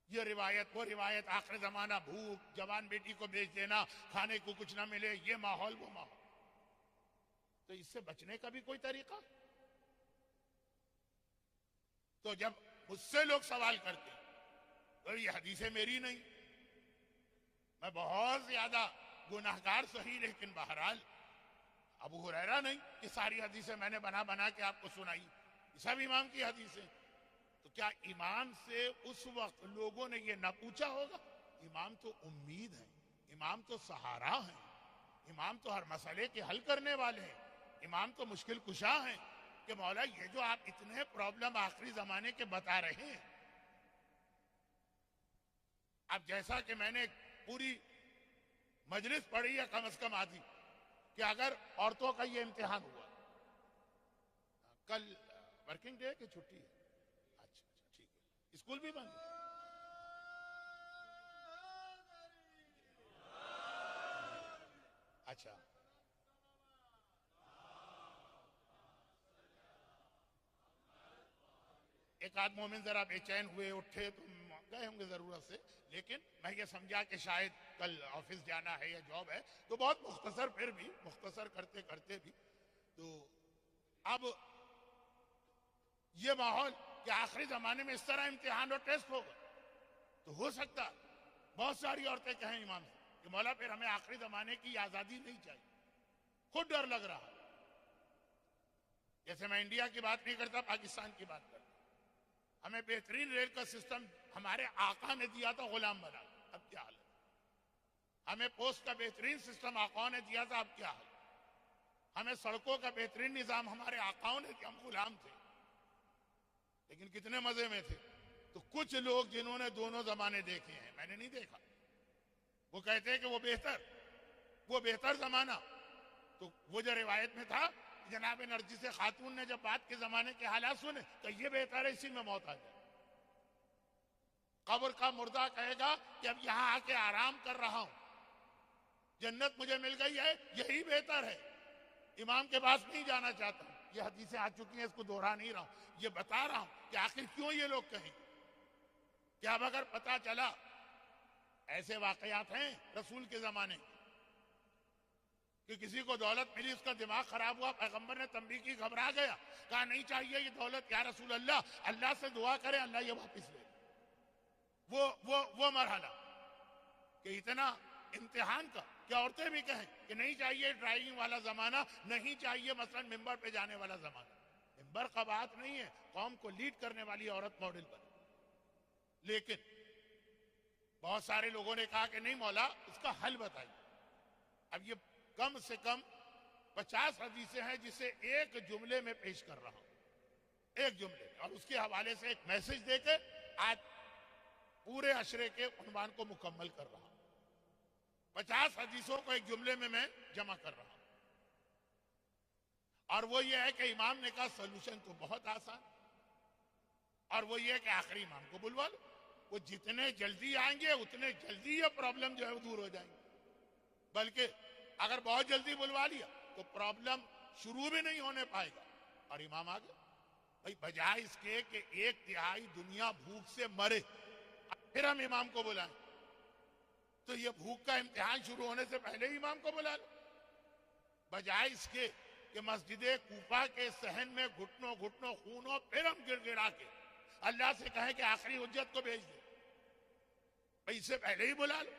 یہ روایت وہ روایت، آخر زمانہ، بھوک، جوان بیٹی کو بیچ دینا، کھانے کو کچھ نہ ملے، یہ ماحول وہ ماحول. تو اس سے بچنے کا بھی کوئی طریقہ؟ تو جب مجھ سے لوگ سوال کرتے تو یہ حدیثیں میری نہیں، میں بہت زیادہ گناہگار صحیح، لیکن بہرحال ابو ہریرہ نہیں کہ ساری حدیثیں میں نے بنا بنا کے آپ کو سنائی، یہ سب امام کی حدیثیں۔ تو کیا امام سے اس وقت لوگوں نے یہ نہ پوچھا ہوگا؟ امام تو امید ہے، امام تو سہارا ہے، امام تو ہر مسئلے کے حل کرنے والے ہیں، امام تو مشکل کشا ہیں کہ مولا یہ جو آپ اتنے پرابلم آخری زمانے کے بتا رہے ہیں، اب جیسا کہ میں نے پوری مجلس پڑھی ہے کم از کم آدھی، کہ اگر عورتوں کا یہ امتحان ہوا، کل ورکنگ ڈے کی چھٹی ہے، اچھا ٹھیک ہے، اسکول بھی بند ہے، اچھا ایک آدھ مومن ذرا بے چین ہوئے، اٹھے تو گئے ہوں گے ضرورت سے، لیکن میں یہ سمجھا کہ شاید کل آفس جانا ہے یا جاب ہے، تو بہت مختصر، پھر بھی مختصر کرتے کرتے بھی تو اب یہ ماحول کہ آخری زمانے میں اس طرح امتحان اور ٹیسٹ ہوگا، تو ہو سکتا بہت ساری عورتیں کہیں امام سے کہ مولا پھر ہمیں آخری زمانے کی آزادی نہیں چاہیے، خود ڈر لگ رہا، جیسے میں انڈیا کی بات نہیں کرتا، پاکستان کی بات کرتا، ہمیں بہترین ریل کا سسٹم ہمارے آقا نے دیا تھا، غلام بنا، اب کیا حال ہے؟ ہمیں پوسٹ کا بہترین سسٹم آقاؤں نے دیا تھا، اب کیا حال؟ ہمیں سڑکوں کا بہترین نظام ہمارے آقاؤں نے دیا، ہم غلام تھے لیکن کتنے مزے میں تھے۔ تو کچھ لوگ جنہوں نے دونوں زمانے دیکھے ہیں، میں نے نہیں دیکھا، وہ کہتے ہیں کہ وہ بہتر زمانہ، تو وہ جو روایت میں تھا جناب نرجس خاتون نے جب بات کے زمانے کے حالات سنے تو یہ بہتر ہے اسی میں موت آ جائے۔ قبر کا مردہ کہے گا کہ اب یہاں آ کے آرام کر رہا ہوں، جنت مجھے مل گئی ہے، یہی بہتر ہے، امام کے پاس نہیں جانا چاہتا ہوں۔ یہ حدیثیں آ چکی ہیں، اس کو دوہرا نہیں رہا ہوں، یہ بتا رہا ہوں کہ آخر کیوں یہ لوگ کہیں کہ اب اگر پتا چلا، ایسے واقعات ہیں رسول کے زمانے کہ کسی کو دولت ملی، اس کا دماغ خراب ہوا، پیغمبر نے تنبیہ کی، گھبرا گیا، کہا نہیں چاہیے یہ دولت یا رسول اللہ سے دعا کرے اللہ یہ واپس لے۔ وہ مرحلہ کہ اتنا امتحان کا کہ عورتیں بھی کہیں کہ نہیں چاہیے ڈرائیونگ والا زمانہ، نہیں چاہیے مثلا ممبر پہ جانے والا زمانہ۔ ممبر کا بات نہیں ہے، قوم کو لیڈ کرنے والی عورت ماڈل بنے، لیکن بہت سارے لوگوں نے کہا کہ نہیں مولا اس کا حل بتائیے۔ اب یہ کم سے کم 50 حدیثیں ہیں جسے ایک جملے میں پیش کر رہا ہوں، ایک جملے میں، اور اس کے حوالے سے ایک میسج دے کے آج پورے عشرے کے عنوان کو مکمل کر رہا ہوں۔ 50 حدیثوں کو ایک جملے میں جمع کر رہا ہوں، اور وہ یہ ہے کہ امام نے کہا سولوشن تو بہت آسان، اور وہ یہ ہے کہ آخری امام کو بلوا لو، وہ جتنے جلدی آئیں گے اتنے جلدی یہ پرابلم جو ہے وہ دور ہو جائیں گے، بلکہ اگر بہت جلدی بلوا لیا تو پرابلم شروع بھی نہیں ہونے پائے گا۔ اور امام آگے بھائی بجائے اس کے کہ 1/3 دنیا بھوک سے مرے پھر ہم امام کو بلائیں، تو یہ بھوک کا امتحان شروع ہونے سے پہلے ہی امام کو بلا لو، بجائے اس کے کہ مسجد کوفہ کے صحن میں گھٹنوں گھٹنوں خون ہو پھر ہم گڑ گڑا کے اللہ سے کہیں کہ آخری حجت کو بھیج دے، بھائی اس سے پہلے ہی بلا لو۔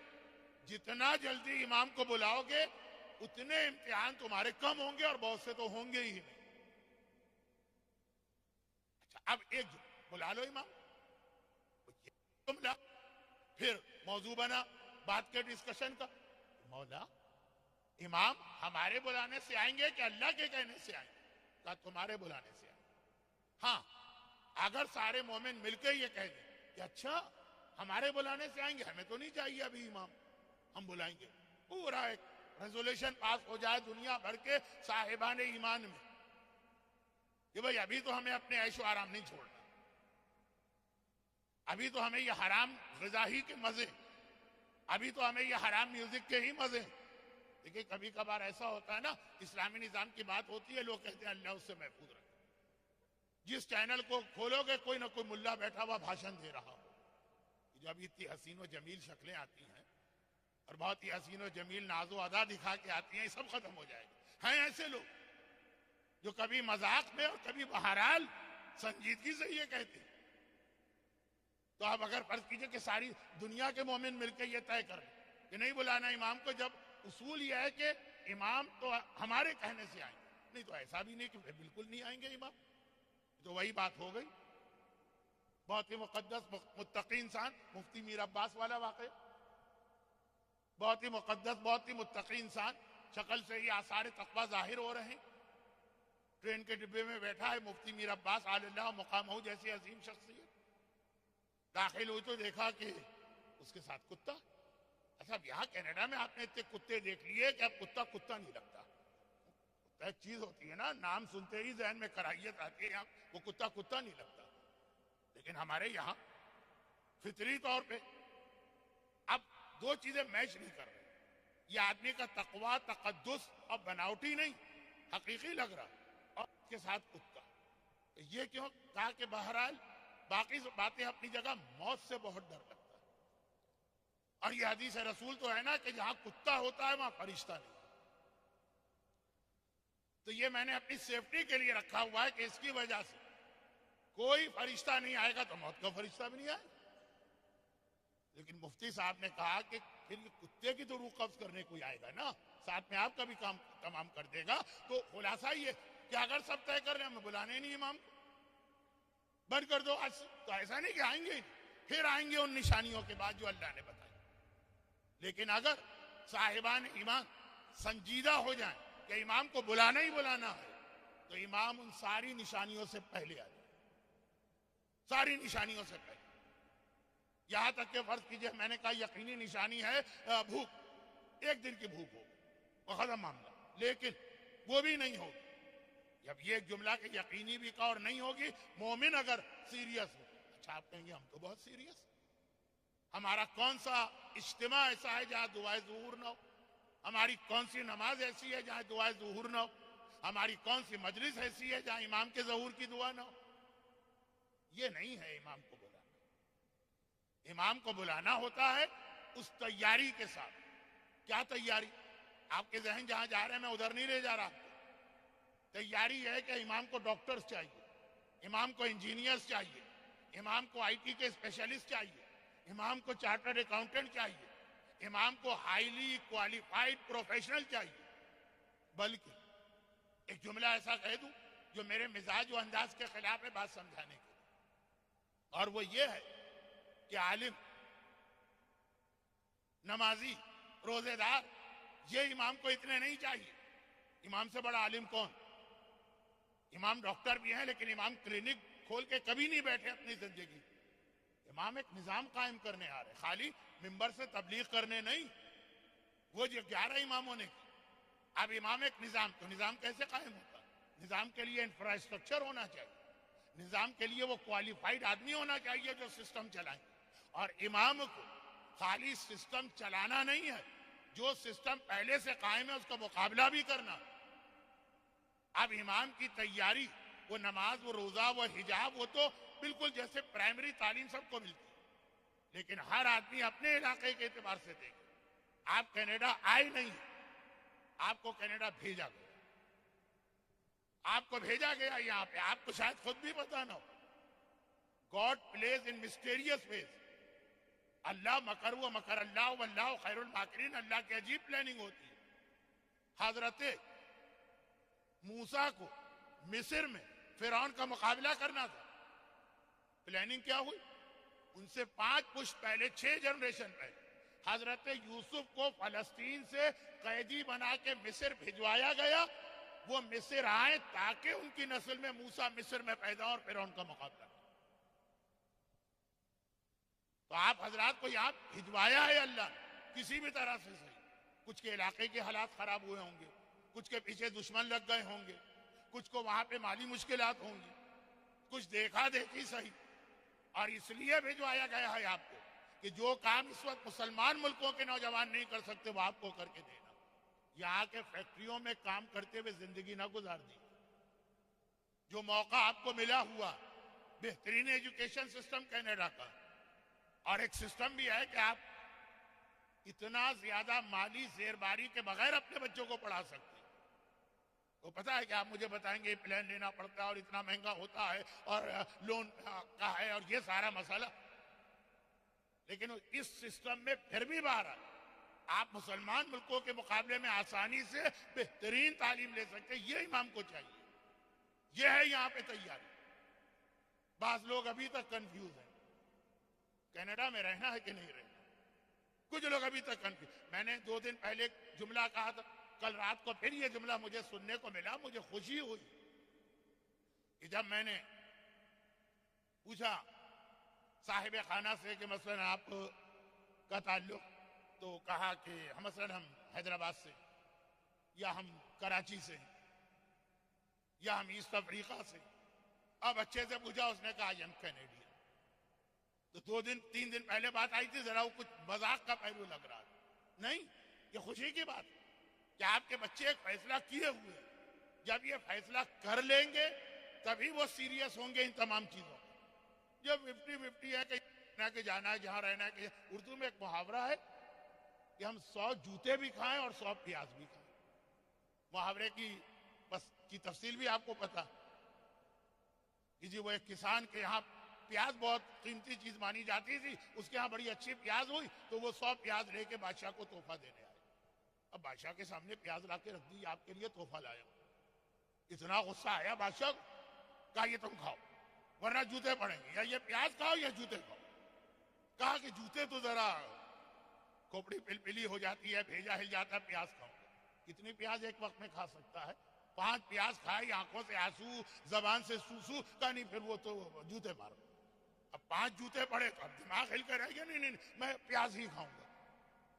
جتنا جلدی امام کو بلاؤ گے اتنے امتحان تمہارے کم ہوں گے، اور بہت سے تو ہوں گے ہی نہیں۔ اچھا اب ایک بلا لو امام، پھر موضوع بنا بات کے ڈسکشن کا، مولا امام ہمارے بلانے سے آئیں گے کہ اللہ کے کہنے سے آئیں گے؟ کہا تمہارے بلانے سے آئیں گے۔ ہاں اگر سارے مومن مل کے یہ کہہ دیں کہ اچھا ہمارے بلانے سے آئیں گے، ہمیں تو نہیں چاہیے ابھی امام، ہم بلائیں گے، پورا ایک ریزولوشن پاس ہو جائے دنیا بھر کے صاحبان ایمان میں کہ بھئی ابھی تو ہمیں اپنے عیش و آرام نہیں چھوڑنا، ابھی تو ہمیں یہ حرام غذا ہی کے مزے، ابھی تو ہمیں یہ حرام میوزک کے ہی مزے۔ دیکھیں کبھی کبھار ایسا ہوتا ہے نا، اسلامی نظام کی بات ہوتی ہے، لوگ کہتے ہیں اللہ اس سے محفوظ رکھے، جس چینل کو کھولو گے کوئی نہ کوئی ملا بیٹھا ہوا بھاشن دے رہا ہو، جب اتنی حسین و جمیل شکلیں آتی ہیں اور بہت ہی حسین و جمیل ناز و ادا دکھا کے آتی ہیں، یہ سب ختم ہو جائے گا۔ ہیں ایسے لوگ جو کبھی مذاق میں اور کبھی بہرحال سنجیدگی سے یہ کہتے ہیں تو اب اگر فرض کیجئے کہ ساری دنیا کے مومن مل کے یہ طے کر لیں کہ نہیں بلانا امام کو، جب اصول یہ ہے کہ امام تو ہمارے کہنے سے آئیں گے، نہیں تو ایسا بھی نہیں کہ بالکل نہیں آئیں گے امام، تو وہی بات ہو گئی۔ بہت ہی مقدس متقی انسان، مفتی میر عباس والا واقعہ، بہت ہی مقدس بہت ہی متقی انسان، شکل سے ہی آثار تقویٰ ظاہر ہو رہے ہیں، ٹرین کے ڈبے میں بیٹھا ہے مفتی میر عباس علی اللہ مقامہ جیسی عظیم شخصیت، داخل ہوئی تو دیکھا کہ اس کے ساتھ کتا۔ اچھا اب یہاں کینیڈا میں آپ نے اتنے کتے دیکھ لیے کہ اب کتا کتا نہیں لگتا، کتا ایک چیز ہوتی ہے نا، نام سنتے ہی ذہن میں کراہیت آتی ہے، یہاں وہ کتا کتا نہیں لگتا، لیکن ہمارے یہاں فطری طور پہ اب دو چیزیں میچ نہیں کر رہے، یہ آدمی کا تقویٰ تقدس اور بناوٹی نہیں حقیقی لگ رہا، اور اس کے ساتھ کتا۔ یہ کیوں کہا کہ بہرحال باقی باتیں اپنی جگہ، موت سے بہت ڈر لگتا ہے، اور یہ حدیث رسول تو ہے نا کہ جہاں کتا ہوتا ہے وہاں فرشتہ نہیں، تو یہ میں نے اپنی سیفٹی کے لیے رکھا ہوا ہے کہ اس کی وجہ سے کوئی فرشتہ نہیں آئے گا تو موت کا فرشتہ بھی نہیں آئے گا۔ لیکن مفتی صاحب نے کہا کہ پھر یہ کتے کی تو روح قبض کرنے کوئی آئے گا نا، ساتھ میں آپ کا بھی کام تمام کر دے گا، تو خلاصہ یہ کہ اگر سب طے کر رہے ہیں ہمیں بلانے نہیں امام کو، بند کر دو آج سے، تو ایسا نہیں کہ آئیں گے پھر آئیں گے ان نشانیوں کے بعد جو اللہ نے بتائی، لیکن اگر صاحبان ایمان سنجیدہ ہو جائیں کہ امام کو بلانا ہی بلانا ہے تو امام ان ساری نشانیوں سے پہلے آ جائے، ساری نشانیوں سے پہلے، یہاں تک کہ فرض کیجئے میں نے کہا یقینی نشانی ہے بھوک، ایک دن کی بھوک ہو وہ ختم معاملہ، لیکن وہ بھی نہیں ہوگی، جب یہ ایک جملہ کہ یقینی بھی کا اور نہیں ہوگی، مومن اگر سیریس ہو، اچھا آپ کہیں گے ہم تو بہت سیریس، ہمارا کون سا اجتماع ایسا ہے جہاں دعائے ظہور نہ ہو، ہماری کون سی نماز ایسی ہے جہاں دعائے ظہور نہ ہو، ہماری کون سی مجلس ایسی ہے جہاں امام کے ظہور کی دعا نہ ہو، یہ نہیں ہے امام کو بلانا، امام کو بلانا ہوتا ہے اس تیاری کے ساتھ، کیا تیاری؟ آپ کے ذہن جہاں جا رہے ہیں میں ادھر نہیں لے جا رہا، تیاری ہے کہ امام کو ڈاکٹرز چاہیے، امام کو انجینئرز چاہیے، امام کو آئی ٹی کے اسپیشلسٹ چاہیے، امام کو چارٹرڈ اکاؤنٹنٹ چاہیے، امام کو ہائیلی کوالیفائڈ پروفیشنل چاہیے، بلکہ ایک جملہ ایسا کہہ دوں جو میرے مزاج و انداز کے خلاف ہے بات سمجھانے کے لیے، اور وہ یہ ہے کہ عالم، نمازی، روزے دار، یہ امام کو اتنے نہیں چاہیے، امام سے بڑا عالم کون؟ امام ڈاکٹر بھی ہیں لیکن امام کلینک کھول کے کبھی نہیں بیٹھے اپنی زندگی، امام ایک نظام قائم کرنے آ رہے، خالی منبر سے تبلیغ کرنے نہیں، وہ جو 11 اماموں نے کی، اب امام ایک نظام، تو نظام کیسے قائم ہوتا؟ نظام کے لیے انفراسٹرکچر ہونا چاہیے، نظام کے لیے وہ کوالیفائڈ آدمی ہونا چاہیے جو سسٹم چلائیں، اور امام کو خالی سسٹم چلانا نہیں ہے، جو سسٹم پہلے سے قائم ہے اس کا مقابلہ بھی کرنا۔ اب امام کی تیاری، وہ نماز، وہ روزہ، وہ حجاب، وہ تو بالکل جیسے پرائمری تعلیم سب کو ملتی ہے، لیکن ہر آدمی اپنے علاقے کے اعتبار سے دیکھے، آپ کینیڈا آئے نہیں، آپ کو کینیڈا بھیجا گیا، آپ کو بھیجا گیا یہاں پہ، آپ کو شاید خود بھی پتا نہ ہو، گاڈ پلیز ان مسٹیریس ویز، اللہ مکر و مکر اللہ واللہ خیر الماکرین، اللہ کی عجیب پلاننگ ہوتی ہے۔ حضرت موسیٰ کو مصر میں فرعون کا مقابلہ کرنا تھا، پلاننگ کیا ہوئی؟ ان سے 5 پشت پہلے، 6 جنریشن پہلے حضرت یوسف کو فلسطین سے قیدی بنا کے مصر بھجوایا گیا، وہ مصر آئے تاکہ ان کی نسل میں موسیٰ مصر میں پیدا اور فرعون کا مقابلہ۔ تو آپ حضرات کو یہاں بھجوایا ہے اللہ نے کسی بھی طرح سے صحیح، کچھ کے علاقے کے حالات خراب ہوئے ہوں گے، کچھ کے پیچھے دشمن لگ گئے ہوں گے، کچھ کو وہاں پہ مالی مشکلات ہوں گی، کچھ دیکھا دیکھی صحیح، اور اس لیے بھجوایا گیا ہے آپ کو کہ جو کام اس وقت مسلمان ملکوں کے نوجوان نہیں کر سکتے وہ آپ کو کر کے دینا، یہاں کے فیکٹریوں میں کام کرتے ہوئے زندگی نہ گزار دی، جو موقع آپ کو ملا ہوا، بہترین ایجوکیشن سسٹم کینیڈا کا، اور ایک سسٹم بھی ہے کہ آپ اتنا زیادہ مالی زیرباری کے بغیر اپنے بچوں کو پڑھا سکتے ہیں۔ تو پتا ہے کہ آپ مجھے بتائیں گے پلان لینا پڑتا ہے اور اتنا مہنگا ہوتا ہے اور لون کا ہے اور یہ سارا مسئلہ، لیکن اس سسٹم میں پھر بھی بہرحال آپ مسلمان ملکوں کے مقابلے میں آسانی سے بہترین تعلیم لے سکتے ہیں. یہ امام کو چاہیے. یہ ہے یہاں پہ تیاری. بعض لوگ ابھی تک کنفیوز ہیں کینیڈا میں رہنا ہے کہ نہیں رہنا. کچھ لوگ ابھی تک کنفیوز. میں نے 2 دن پہلے ایک جملہ کہا تھا, کل رات کو پھر یہ جملہ مجھے سننے کو ملا. مجھے خوشی ہوئی کہ جب میں نے پوچھا صاحب خانہ سے کہ مثلا آپ کا تعلق, تو کہا کہ مثلا ہم حیدرآباد سے, یا ہم کراچی سے, یا ہم ایسٹ افریقہ سے. اب اچھے سے پوچھا, اس نے کہا یم کینیڈین. تو 2-3 دن پہلے بات آئی تھی, ذرا وہ کچھ مذاق کا پہلو لگ رہا تھا. نہیں, یہ خوشی کی بات ہے کہ آپ کے بچے ایک فیصلہ کیے ہوئے ہیں. جب یہ فیصلہ کر لیں گے تبھی وہ سیریس ہوں گے ان تمام چیزوں. جب 50-50 ہے کہ جانا ہے جہاں رہنا ہے. کہ اردو میں ایک محاورہ ہے کہ ہم 100 جوتے بھی کھائیں اور 100 پیاز بھی کھائیں. محاورے کی تفصیل بھی آپ کو پتا کہ جی وہ ایک کسان کے یہاں پیاز بہت قیمتی چیز مانی جاتی تھی, اس کے ہاں بڑی اچھی پیاز ہوئی تو وہ 100 پیاز لے کے بادشاہ کو تحفہ دینے آئے. اب بادشاہ کے سامنے پیاز لا کے رکھ دی, آپ کے لیے تحفہ لایا. اتنا غصہ آیا بادشاہ کو, کہا یہ تم کھاؤ ورنہ جوتے پڑیں گے, یا یہ پیاز کھاؤ یا جوتے کھاؤ. کہا کہ جوتے تو ذرا کھوپڑی پلی ہو جاتی ہے, بھیجا ہل جاتا ہے, پیاز کھاؤ. کتنی پیاز ایک وقت میں کھا سکتا ہے؟ 5 پیاز کھائے, آنکھوں سے آنسو, زبان سے سوسو. کہا نہیں, پھر وہ تو جوتے مارو. اب 5 جوتے پڑے تو اب دماغ ہل کر رہ گیا, نہیں میں پیاز ہی کھاؤں گا.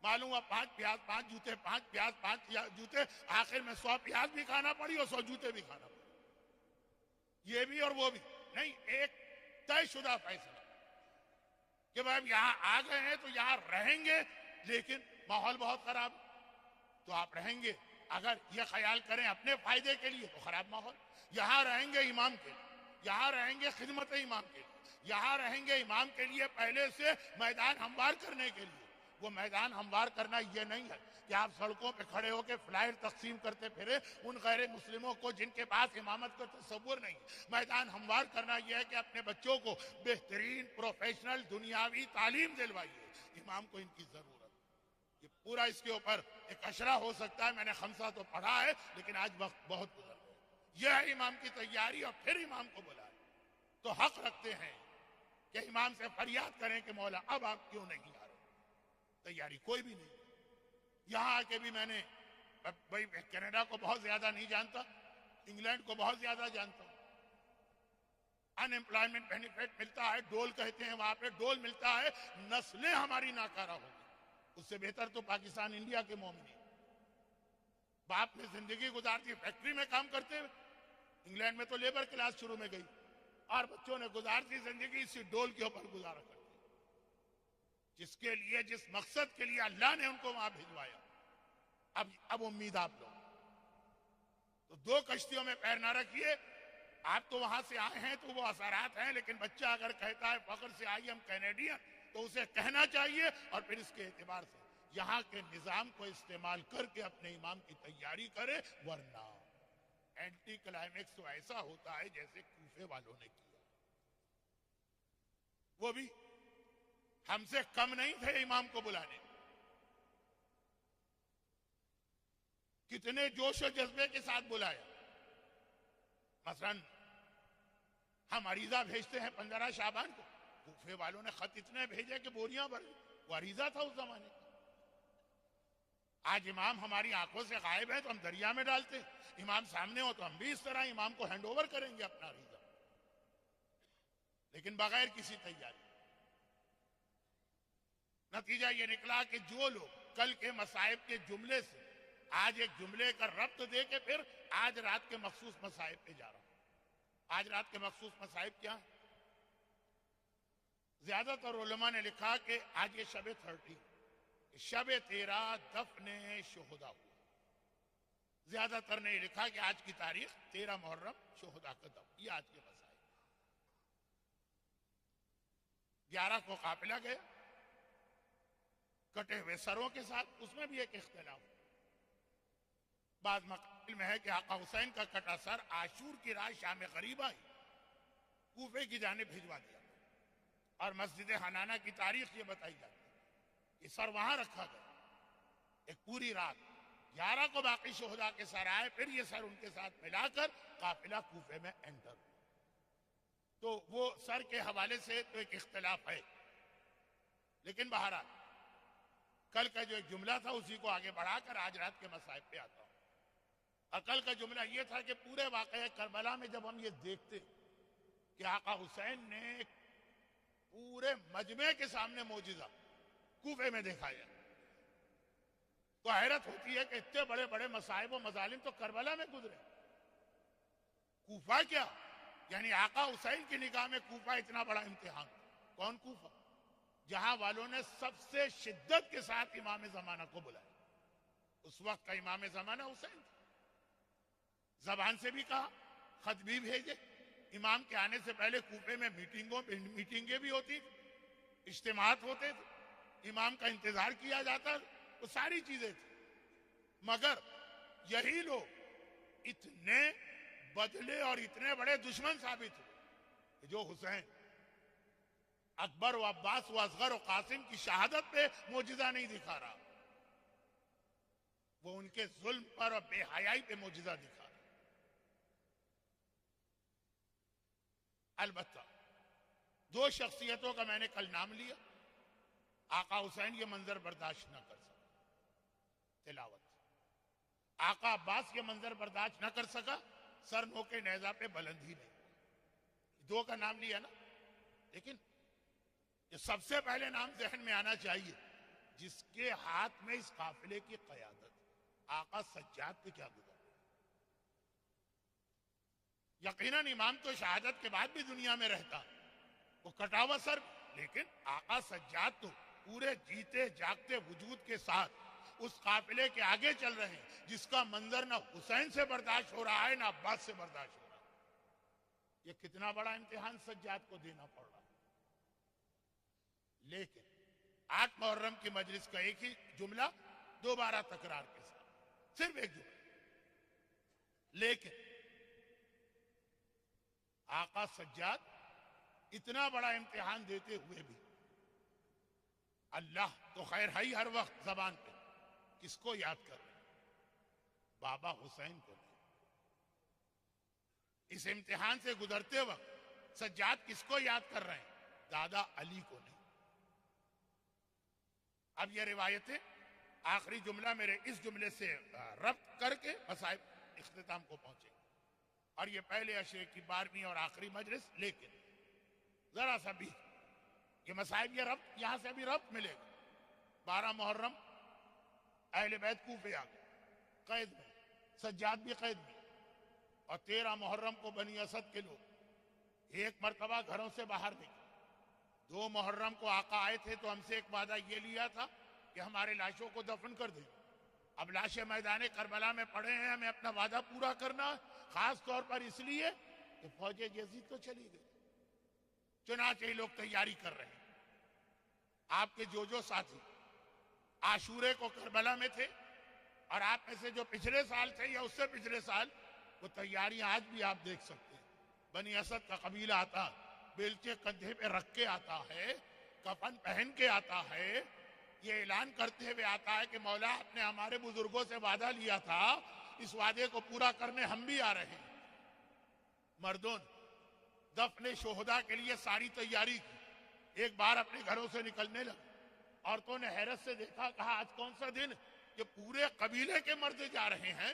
معلوم ہوا 5 پیاز 5 جوتے, 5 پیاز 5 جوتے, آخر میں 100 پیاز بھی کھانا پڑی اور 100 جوتے بھی کھانا پڑی. یہ بھی اور وہ بھی نہیں, ایک طے شدہ فیصلہ کہ بھائی یہاں آ گئے ہیں تو یہاں رہیں گے, لیکن ماحول بہت خراب. تو آپ رہیں گے, اگر یہ خیال کریں اپنے فائدے کے لیے تو خراب ماحول. یہاں رہیں گے امام کے لیے, یہاں رہیں گے خدمت امام کے لیے, یہاں رہیں گے امام کے لیے پہلے سے میدان ہموار کرنے کے لیے. وہ میدان ہموار کرنا یہ نہیں ہے کہ آپ سڑکوں پہ کھڑے ہو کے فلائر تقسیم کرتے پھرے ان غیر مسلموں کو جن کے پاس امامت کا تصور نہیں. میدان ہموار کرنا یہ ہے کہ اپنے بچوں کو بہترین پروفیشنل دنیاوی تعلیم دلوائیے. امام کو ان کی ضرورت. یہ پورا اس کے اوپر ایک اشرہ ہو سکتا ہے. میں نے خمسہ تو پڑھا ہے لیکن آج وقت بہت گزر گیا. یہ ہے امام کی تیاری. اور پھر امام کو بلائے تو حق رکھتے ہیں کہ امام سے فریاد کریں کہ مولا اب آپ کیوں نہیں آ رہے. تیاری کوئی بھی نہیں. یہاں آ کے بھی میں نے بھائی کینیڈا کو بہت زیادہ نہیں جانتا, انگلینڈ کو بہت زیادہ جانتا ہوں. ان امپلائمنٹ بینیفٹ ملتا ہے, ڈول کہتے ہیں وہاں پہ, ڈول ملتا ہے, نسلیں ہماری ناکارہ ہو گئی. اس سے بہتر تو پاکستان انڈیا کے مومنین. باپ نے زندگی گزارتی فیکٹری میں کام کرتے ہوئے, انگلینڈ میں تو لیبر کلاس شروع میں گئی, اور بچوں نے گزارتی زندگی اسی ڈول کے اوپر گزارا کرتی. جس کے لیے, جس مقصد کے لیے اللہ نے ان کو وہاں بھجوایا. اب امید آپ لوگ تو 2 کشتیوں میں پیر نہ رکھیے. آپ تو وہاں سے آئے ہیں تو وہ اثرات ہیں, لیکن بچہ اگر کہتا ہے فخر سے آئی ہم کینیڈین, تو اسے کہنا چاہیے اور پھر اس کے اعتبار سے یہاں کے نظام کو استعمال کر کے اپنے امام کی تیاری کرے. ورنہ اینٹی کلائمیکس تو ایسا ہوتا ہے جیسے کوفے والوں نے کیا. وہ بھی ہم سے کم نہیں تھے امام کو بلانے. کتنے جوش و جذبے کے ساتھ بلایا. مثلا ہم عریضہ بھیجتے ہیں 15 شعبان کو, کوفے والوں نے خط اتنے بھیجے کہ بوریاں بھر گئی. وہ عریضہ تھا اس زمانے کا. آج امام ہماری آنکھوں سے غائب ہے تو ہم دریا میں ڈالتے ہیں. امام سامنے ہو تو ہم بھی اس طرح امام کو ہینڈ اوور کریں گے اپنا عریضہ, لیکن بغیر کسی تیاری. نتیجہ یہ نکلا کہ جو لوگ کل کے مصائب کے جملے سے آج ایک جملے کا ربط دے کے پھر آج رات کے مخصوص مصائب پہ جا رہا ہوں. آج رات کے مخصوص مصائب کیا ہیں؟ زیادہ تر علماء نے لکھا کہ آج یہ شب 13, شب 13 دفن شہداء ہوا. زیادہ تر نے لکھا کہ آج کی تاریخ 13 محرم شہداء کا دفن. یہ آج کے مسائل. 11 کو قافلہ گیا کٹے ہوئے سروں کے ساتھ. اس میں بھی ایک اختلاف. بعض مقابل میں ہے کہ آقا حسین کا کٹا سر عاشور کی رات شام غریب آئی, کوفے کی جانب بھجوا دیا. اور مسجد حنانہ کی تاریخ یہ بتائی جاتی ہے کہ سر وہاں رکھا گیا ایک پوری رات 11 کو باقی شہداء کے سر آئے پھر یہ سر ان کے ساتھ ملا کر قافلہ کوفے میں انٹر. تو وہ سر کے حوالے سے تو ایک اختلاف ہے لیکن بہرحال کل کا جو ایک جملہ تھا اسی کو آگے بڑھا کر آج رات کے مصائب پہ آتا ہوں. اور کل کا جملہ یہ تھا کہ پورے واقعہ کربلا میں جب ہم یہ دیکھتے کہ آقا حسین نے پورے مجمع کے سامنے معجزہ کوفے میں دکھایا تو حیرت ہوتی ہے کہ اتنے بڑے بڑے مصائب و مظالم تو کربلا میں گزرے. کوفہ کیا؟ یعنی آقا حسین کی نگاہ میں کوفہ اتنا بڑا امتحان. کون کوفہ؟ جہاں والوں نے سب سے شدت کے ساتھ امام زمانہ کو بلایا. اس وقت کا امام زمانہ حسین تھا. زبان سے بھی کہا, خط بھی بھیجے. امام کے آنے سے پہلے کوفے میں میٹنگیں بھی ہوتی تھی, اجتماعات ہوتے تھے, امام کا انتظار کیا جاتا, وہ ساری چیزیں تھیں. مگر یہی لوگ اتنے بدلے اور اتنے بڑے دشمن ثابت ہوئے جو حسین, اکبر و عباس و اصغر و قاسم کی شہادت پہ معجزہ نہیں دکھا رہا, وہ ان کے ظلم پر اور بے حیائی پہ معجزہ دکھا رہا. البتہ دو شخصیتوں کا میں نے کل نام لیا. آقا حسین یہ منظر برداشت نہ کر سکا, تلاوت. آقا عباس یہ منظر برداشت نہ کر سکا, سر نو کے نیزہ پہ بلند ہی نہیں. دو کا نام لیا نا, لیکن یہ سب سے پہلے نام ذہن میں آنا چاہیے جس کے ہاتھ میں اس قافلے کی قیادت, آقا سجاد پہ کیا گزرا. یقیناً امام تو شہادت کے بعد بھی دنیا میں رہتا, وہ کٹا ہوا سر, لیکن آقا سجاد تو پورے جیتے جاگتے وجود کے ساتھ اس قافلے کے آگے چل رہے ہیں جس کا منظر نہ حسین سے برداشت ہو رہا ہے نہ عباس سے برداشت ہو رہا ہے. یہ کتنا بڑا امتحان سجاد کو دینا پڑ رہا. لیکن 8 محرم کی مجلس کا ایک ہی جملہ دوبارہ تکرار کے ساتھ, صرف ایک جملہ. لیکن آقا سجاد اتنا بڑا امتحان دیتے ہوئے بھی اللہ تو خیر ہے ہی ہر وقت زبان پہ, کس کو یاد کر رہے ہیں؟ بابا حسین کو نہیں. اس امتحان سے گزرتے وقت سجاد کس کو یاد کر رہے ہیں؟ دادا علی کو نہیں. اب یہ روایتیں آخری جملہ میرے اس جملے سے ربط کر کے مصائب اختتام کو پہنچے, اور یہ پہلے عشرے کی 12ویں اور آخری مجلس. لیکن ذرا سا بھی یہ مصائب, یہ ربط یہاں سے ابھی ربط ملے گا. 12 محرم اہل بیت کوفے آ گئے, قید میں, سجاد بھی قید میں. اور 13 محرم کو بنی اسد کے لوگ ایک مرتبہ گھروں سے باہر نکلے. 2 محرم کو آقا آئے تھے تو ہم سے ایک وعدہ یہ لیا تھا کہ ہمارے لاشوں کو دفن کر دیں. اب لاشیں میدان کربلا میں پڑے ہیں, ہمیں اپنا وعدہ پورا کرنا, خاص طور پر اس لیے کہ فوج یزید تو چلی گئی. چنانچہ یہ لوگ تیاری کر رہے ہیں. آپ کے جو ساتھی عاشورے کو کربلا میں تھے اور آپ میں سے جو پچھلے سال تھے یا اس سے پچھلے سال, وہ تیاریاں آج بھی آپ دیکھ سکتے ہیں. بنی اسد کا قبیلہ آتا, بیلچے کندھے پہ رکھ کے آتا ہے, کفن پہن کے آتا ہے, یہ اعلان کرتے ہوئے آتا ہے کہ مولا آپ نے ہمارے بزرگوں سے وعدہ لیا تھا, اس وعدے کو پورا کرنے ہم بھی آ رہے ہیں. مردوں دفن شہداء کے لیے ساری تیاری کی, ایک بار اپنے گھروں سے نکلنے لگے. عورتوں نے حیرت سے دیکھا, کہا آج کون سا دن کہ پورے قبیلے کے مرد جا رہے ہیں.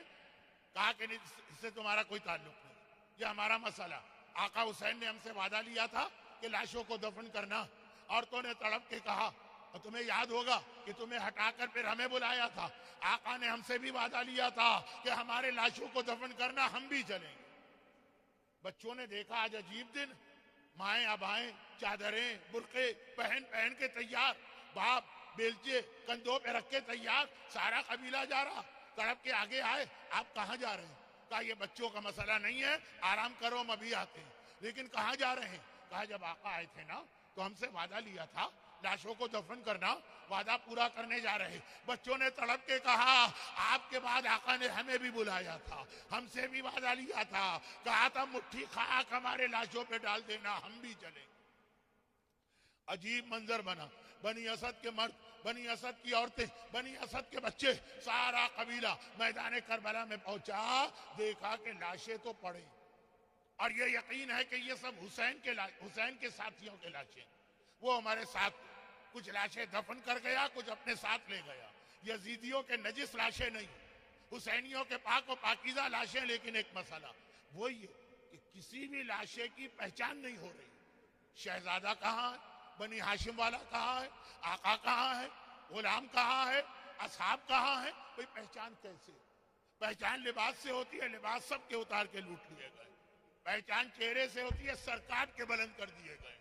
کہا کہ اس سے تمہارا کوئی تعلق نہیں, یہ ہمارا مسئلہ. آقا حسین نے ہم سے وعدہ لیا تھا کہ لاشوں کو دفن کرنا. عورتوں نے تڑپ کے کہا, اور تمہیں یاد ہوگا کہ تمہیں ہٹا کر پھر ہمیں بلایا تھا. آقا نے ہم سے بھی وعدہ لیا تھا کہ ہمارے لاشوں کو دفن کرنا, ہم بھی چلیں گے. بچوں نے دیکھا آج عجیب دن, مائیں ابائیں چادریں برقعے پہن کے تیار, باپ بیلچے کندھوں پہ رکھ کے تیار, سارا قبیلہ جا رہا. تڑپ کے آگے آئے, آپ کہاں جا رہے ہیں؟ کہا یہ بچوں کا مسئلہ نہیں ہے, آرام کرو, ہم ابھی آتے ہیں. لیکن کہاں جا رہے ہیں؟ کہا جب آقا آئے تھے نا تو ہم سے وعدہ لیا تھا لاشوں کو دفن کرنا, وعدہ پورا کرنے جا رہے. بچوں نے تڑپ کے کہا, آپ کے بعد آقا نے ہمیں بھی بلایا تھا, ہم سے بھی وعدہ لیا تھا, کہا تھا مٹھی خاک ہمارے لاشوں پہ ڈال دینا, ہم بھی چلیں. عجیب منظر بنا. بنی اسد کے مرد، بنی اسد کی عورتیں، بنی اسد کے بچے، سارا قبیلہ میدان کربلا میں پہنچا. دیکھا کہ لاشیں تو پڑے، اور یہ یقین ہے کہ یہ سب حسین کے ساتھیوں کے لاشیں. وہ ہمارے ساتھ کچھ لاشیں دفن کر گیا، کچھ اپنے ساتھ لے گیا. یزیدیوں کے نجس لاشیں نہیں، حسینیوں کے پاک و پاکیزہ لاشیں. لیکن ایک مسئلہ وہی ہے کہ کسی بھی لاشیں کی پہچان نہیں ہو رہی. شہزادہ کہاں ہے، بنی ہاشم والا کہاں ہے، آقا کہاں ہے، غلام کہاں ہے، اصحاب کہاں ہے؟ کوئی پہچان کیسے؟ پہچان لباس سے ہوتی ہے، لباس سب کے اتار کے لوٹ لیے گئے. پہچان چہرے سے ہوتی ہے، سر کاٹ کے بلند کر دیے گئے.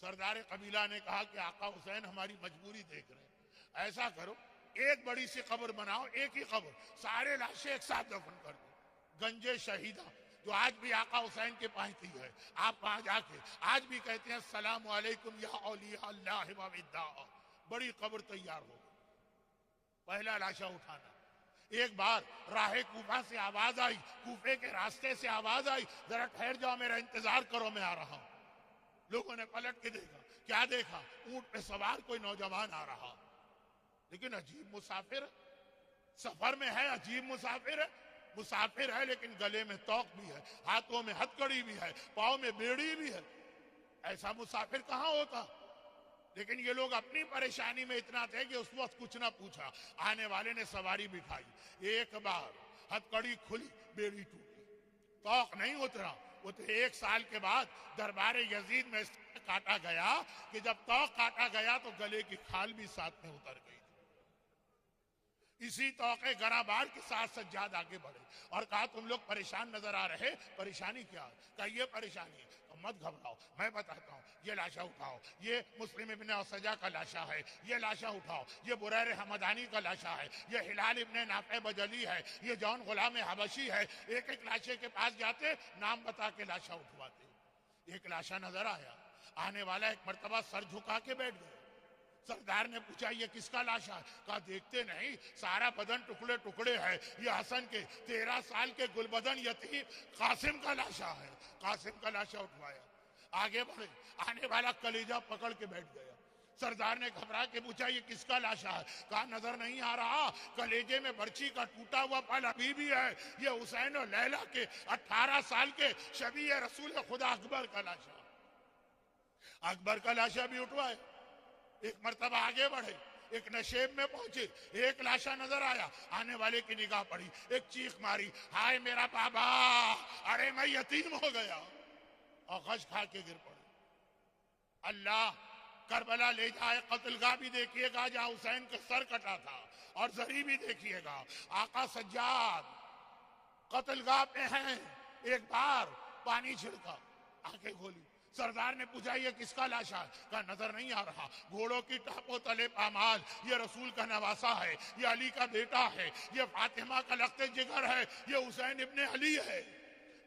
سردار قبیلہ نے کہا کہ آقا حسین ہماری مجبوری دیکھ رہے ہیں، ایسا کرو ایک بڑی سی قبر بناؤ، ایک ہی قبر، سارے لاشیں ایک ساتھ دفن کر دو. گنج شہیدہ جو آج بھی آقا حسین کے پاس ہے، آپ وہاں جا کے آج بھی کہتے ہیں السلام علیکم یا اولیاء اللہ و وداع. بڑی قبر تیار ہو. پہلا لاشا اٹھانا. ایک بار راہ کوفہ سے آواز آئی، کوفے کے راستے سے آواز آئی، ذرا ٹھہر جاؤ، میرا انتظار کرو، میں آ رہا ہوں. لوگوں نے پلٹ کے دیکھا. کیا دیکھا؟ اونٹ پہ سوار کوئی نوجوان آ رہا. لیکن عجیب مسافر، سفر میں ہے، عجیب مسافر ہے. مسافر ہے لیکن گلے میں توق بھی ہے، ہاتھوں میں ہتکڑی بھی ہے، پاؤں میں بیڑی بھی ہے. ایسا مسافر کہاں ہوتا؟ لیکن یہ لوگ اپنی پریشانی میں اتنا تھے کہ اس وقت کچھ نہ پوچھا. آنے والے نے سواری بٹھائی. ایک بار ہتکڑی کھلی، بیڑی ٹوٹی، توق نہیں اترا. وہ تو 1 سال کے بعد دربار یزید میں کاٹا گیا کہ جب توق کاٹا گیا تو گلے کی کھال بھی ساتھ میں اتر گئی. اسی توقع گراں بار کے ساتھ سجاد آگے بڑھے اور کہا تم لوگ پریشان نظر آ رہے، پریشانی کیا ہے؟ کہا یہ پریشانی ہے. مت گھبراؤ، میں بتاتا ہوں. یہ لاشا اٹھاؤ، یہ مسلم ابن اوسجا کا لاشا ہے. یہ لاشا اٹھاؤ، یہ بریر حمدانی کا لاشا ہے. یہ ہلال ابن نافع بجلی ہے. یہ جون غلام حبشی ہے. ایک ایک لاشے کے پاس جاتے، نام بتا کے لاشا اٹھواتے. ایک لاشا نظر آیا، آنے والا ایک مرتبہ سر جھکا کے بیٹھ گیا. سردار نے پوچھا یہ کس کا لاشا ہے؟ کہا دیکھتے نہیں، سارا بدن ٹکڑے ٹکڑے ہے. یہ حسن کے 13 سال کے گلبدن یتیم قاسم کا لاشا ہے. قاسم کا لاشا اٹھوایا. آگے بڑھے، آنے والا کلیجہ پکڑ کے بیٹھ گیا. سردار نے گھبرا کے پوچھا یہ کس کا لاشا ہے؟ کہا نظر نہیں آ رہا، کلیجے میں برچی کا ٹوٹا ہوا پھل ابھی بھی ہے. یہ حسین و لیلا کے 18 سال کے شبیہ رسول خدا اکبر کا لاشا. اکبر کا لاشا بھی اٹھوایا. ایک مرتبہ آگے بڑھے، ایک نشیب میں پہنچے، ایک لاشا نظر آیا. آنے والے کی نگاہ پڑی، ایک چیخ ماری، ہائے میرا بابا، ارے میں یتیم ہو گیا، اور غش کھا کے گر پڑے. اللہ کربلا لے جائے، قتل گاہ بھی دیکھیے گا جہاں حسین کا سر کٹا تھا، اور زری بھی دیکھیے گا. آقا سجاد قتل گاہ پہ ہیں. ایک بار پانی چھڑکا، آنکھیں کھولی. سردار نے پوچھا یہ کس کا لاشا ہے؟ کہا نظر نہیں آ رہا. گھوڑوں کی ٹاپوں تلے پامال، یہ رسول کا نواسا ہے، یہ علی کا بیٹا ہے، یہ فاطمہ کا لخت جگر ہے، یہ حسین ابن علی ہے.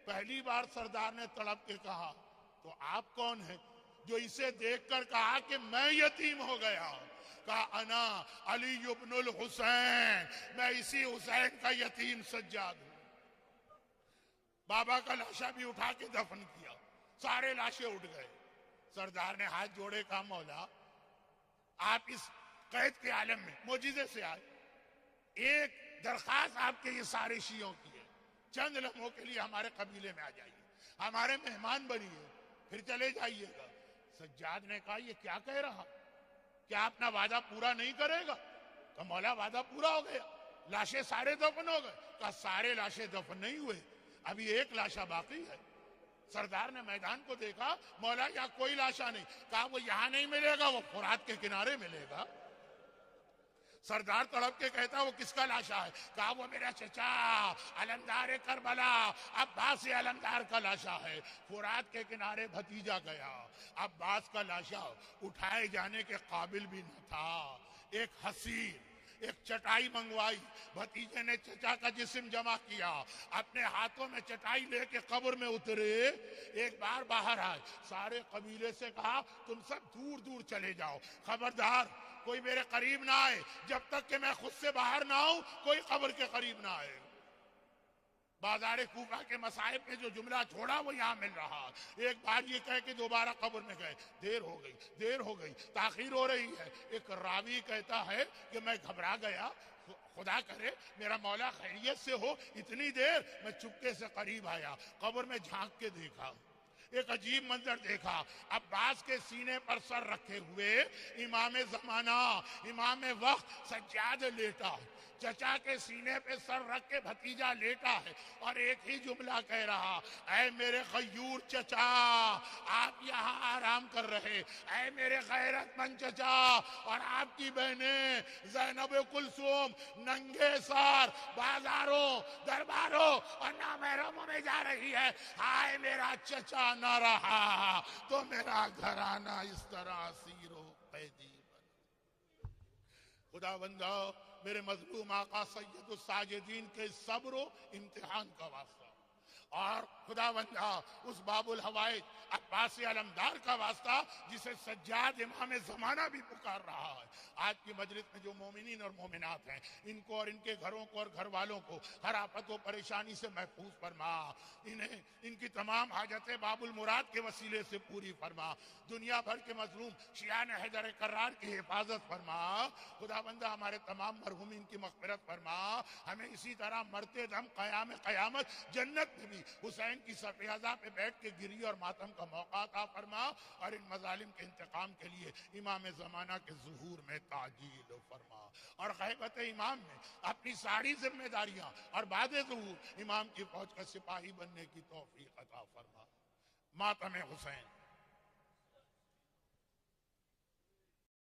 پہلی بار سردار نے تڑپ کے کہا تو آپ کون ہیں؟ جو اسے دیکھ کر کہا کہ میں یتیم ہو گیا. کہا انا علی ابن الحسین، میں اسی حسین کا یتیم سجاد ہوں. بابا کا لاشا بھی اٹھا کے دفن کیا. سارے لاشیں اٹھ گئے. سردار نے ہاتھ جوڑے، کہا مولا آپ اس قید کے عالم میں معجزے سے آئے، ایک درخواست آپ کے یہ سارے شیعوں کی ہے، چند لمحوں کے لیے ہمارے قبیلے میں آ جائیے، ہمارے مہمان بنیے، پھر چلے جائیے گا. سجاد نے کہا یہ کیا کہہ رہا، کیا اپنا وعدہ پورا نہیں کرے گا؟ تو مولا وعدہ پورا ہو گیا، لاشیں سارے دفن ہو گئے. کہا سارے لاشیں دفن نہیں ہوئے، ابھی ایک لاشا باقی ہے. سردار نے میدان کو دیکھا، مولا یہاں کوئی لاشا نہیں. کہا وہ یہاں نہیں ملے گا، وہ فرات کے کنارے ملے گا. سردار تڑپ کے کہتا وہ کس کا لاشا ہے؟ کہا وہ میرا چچا علمدار کربلا عباس علمدار کا لاشا ہے. فرات کے کنارے بھتیجا گیا. عباس کا لاشا اٹھائے جانے کے قابل بھی نہ تھا. ایک حسین، ایک چٹائی منگوائی، بھتیجے نے چچا کا جسم جمع کیا، اپنے ہاتھوں میں چٹائی لے کے قبر میں اترے. ایک بار باہر آئے، سارے قبیلے سے کہا تم سب دور دور چلے جاؤ، خبردار کوئی میرے قریب نہ آئے، جب تک کہ میں خود سے باہر نہ آؤں کوئی قبر کے قریب نہ آئے. بازار کوفہ کے مصائب میں جو جملہ چھوڑا وہ یہاں مل رہا. ایک بار یہ کہہ کہ دوبارہ قبر میں گئے, دیر ہو گئی, تاخیر ہو رہی ہے. ایک راوی کہتا ہے کہ میں گھبرا گیا, خدا کرے میرا مولا خیریت سے ہو, اتنی دیر. میں چپکے سے قریب آیا, قبر میں جھانک کے دیکھا, ایک عجیب منظر دیکھا. عباس کے سینے پر سر رکھے ہوئے امام زمانہ, امام وقت سجاد لیٹا, چچا کے سینے پہ سر رکھ کے بھتیجا لیٹا ہے, اور ایک ہی جملہ کہہ رہا, اے میرے غیور چچا آپ یہاں آرام کر رہے, اے میرے غیرت مند چچا, اور آپ کی بہنیں زینب کلثوم ننگے سار بازاروں درباروں اور نامحرموں میں جا رہی ہے. ہائے میرا چچا نہ رہا تو میرا گھرانہ اس طرح اسیر و قیدی بنا. خدا بندہ میرے مظلوم آقا سید الساجدین کے صبر و امتحان کا واسطہ, اور خدا بندہ اس باب الحوائج عباس علمدار کا واسطہ جسے سجاد امام زمانہ بھی پکار رہا ہے. آج کی مجلس میں جو مومنین اور مومنات ہیں, ان کو اور ان کے گھروں کو اور گھر والوں کو ہر آفت و پریشانی سے محفوظ فرما, انہیں ان کی تمام حاجتیں باب المراد کے وسیلے سے پوری فرما. دنیا بھر کے مظلوم شیعان حیدر کرار کی حفاظت فرما. خدا بندہ ہمارے تمام مرحومین کی مغفرت فرما. ہمیں اسی طرح مرتے دم قیام قیامت جنت میں بھی حسین کی سفیدہ پہ بیٹھ کے گری اور ماتم کا موقع عطا فرما, اور ان مظالم کے انتقام کے لیے امام زمانہ کے ظہور میں تعجیل فرما, اور غیبت امام میں اپنی ساری ذمہ داریاں اور بعد ظہور امام کی فوج کا سپاہی بننے کی توفیق عطا فرما. ماتم حسین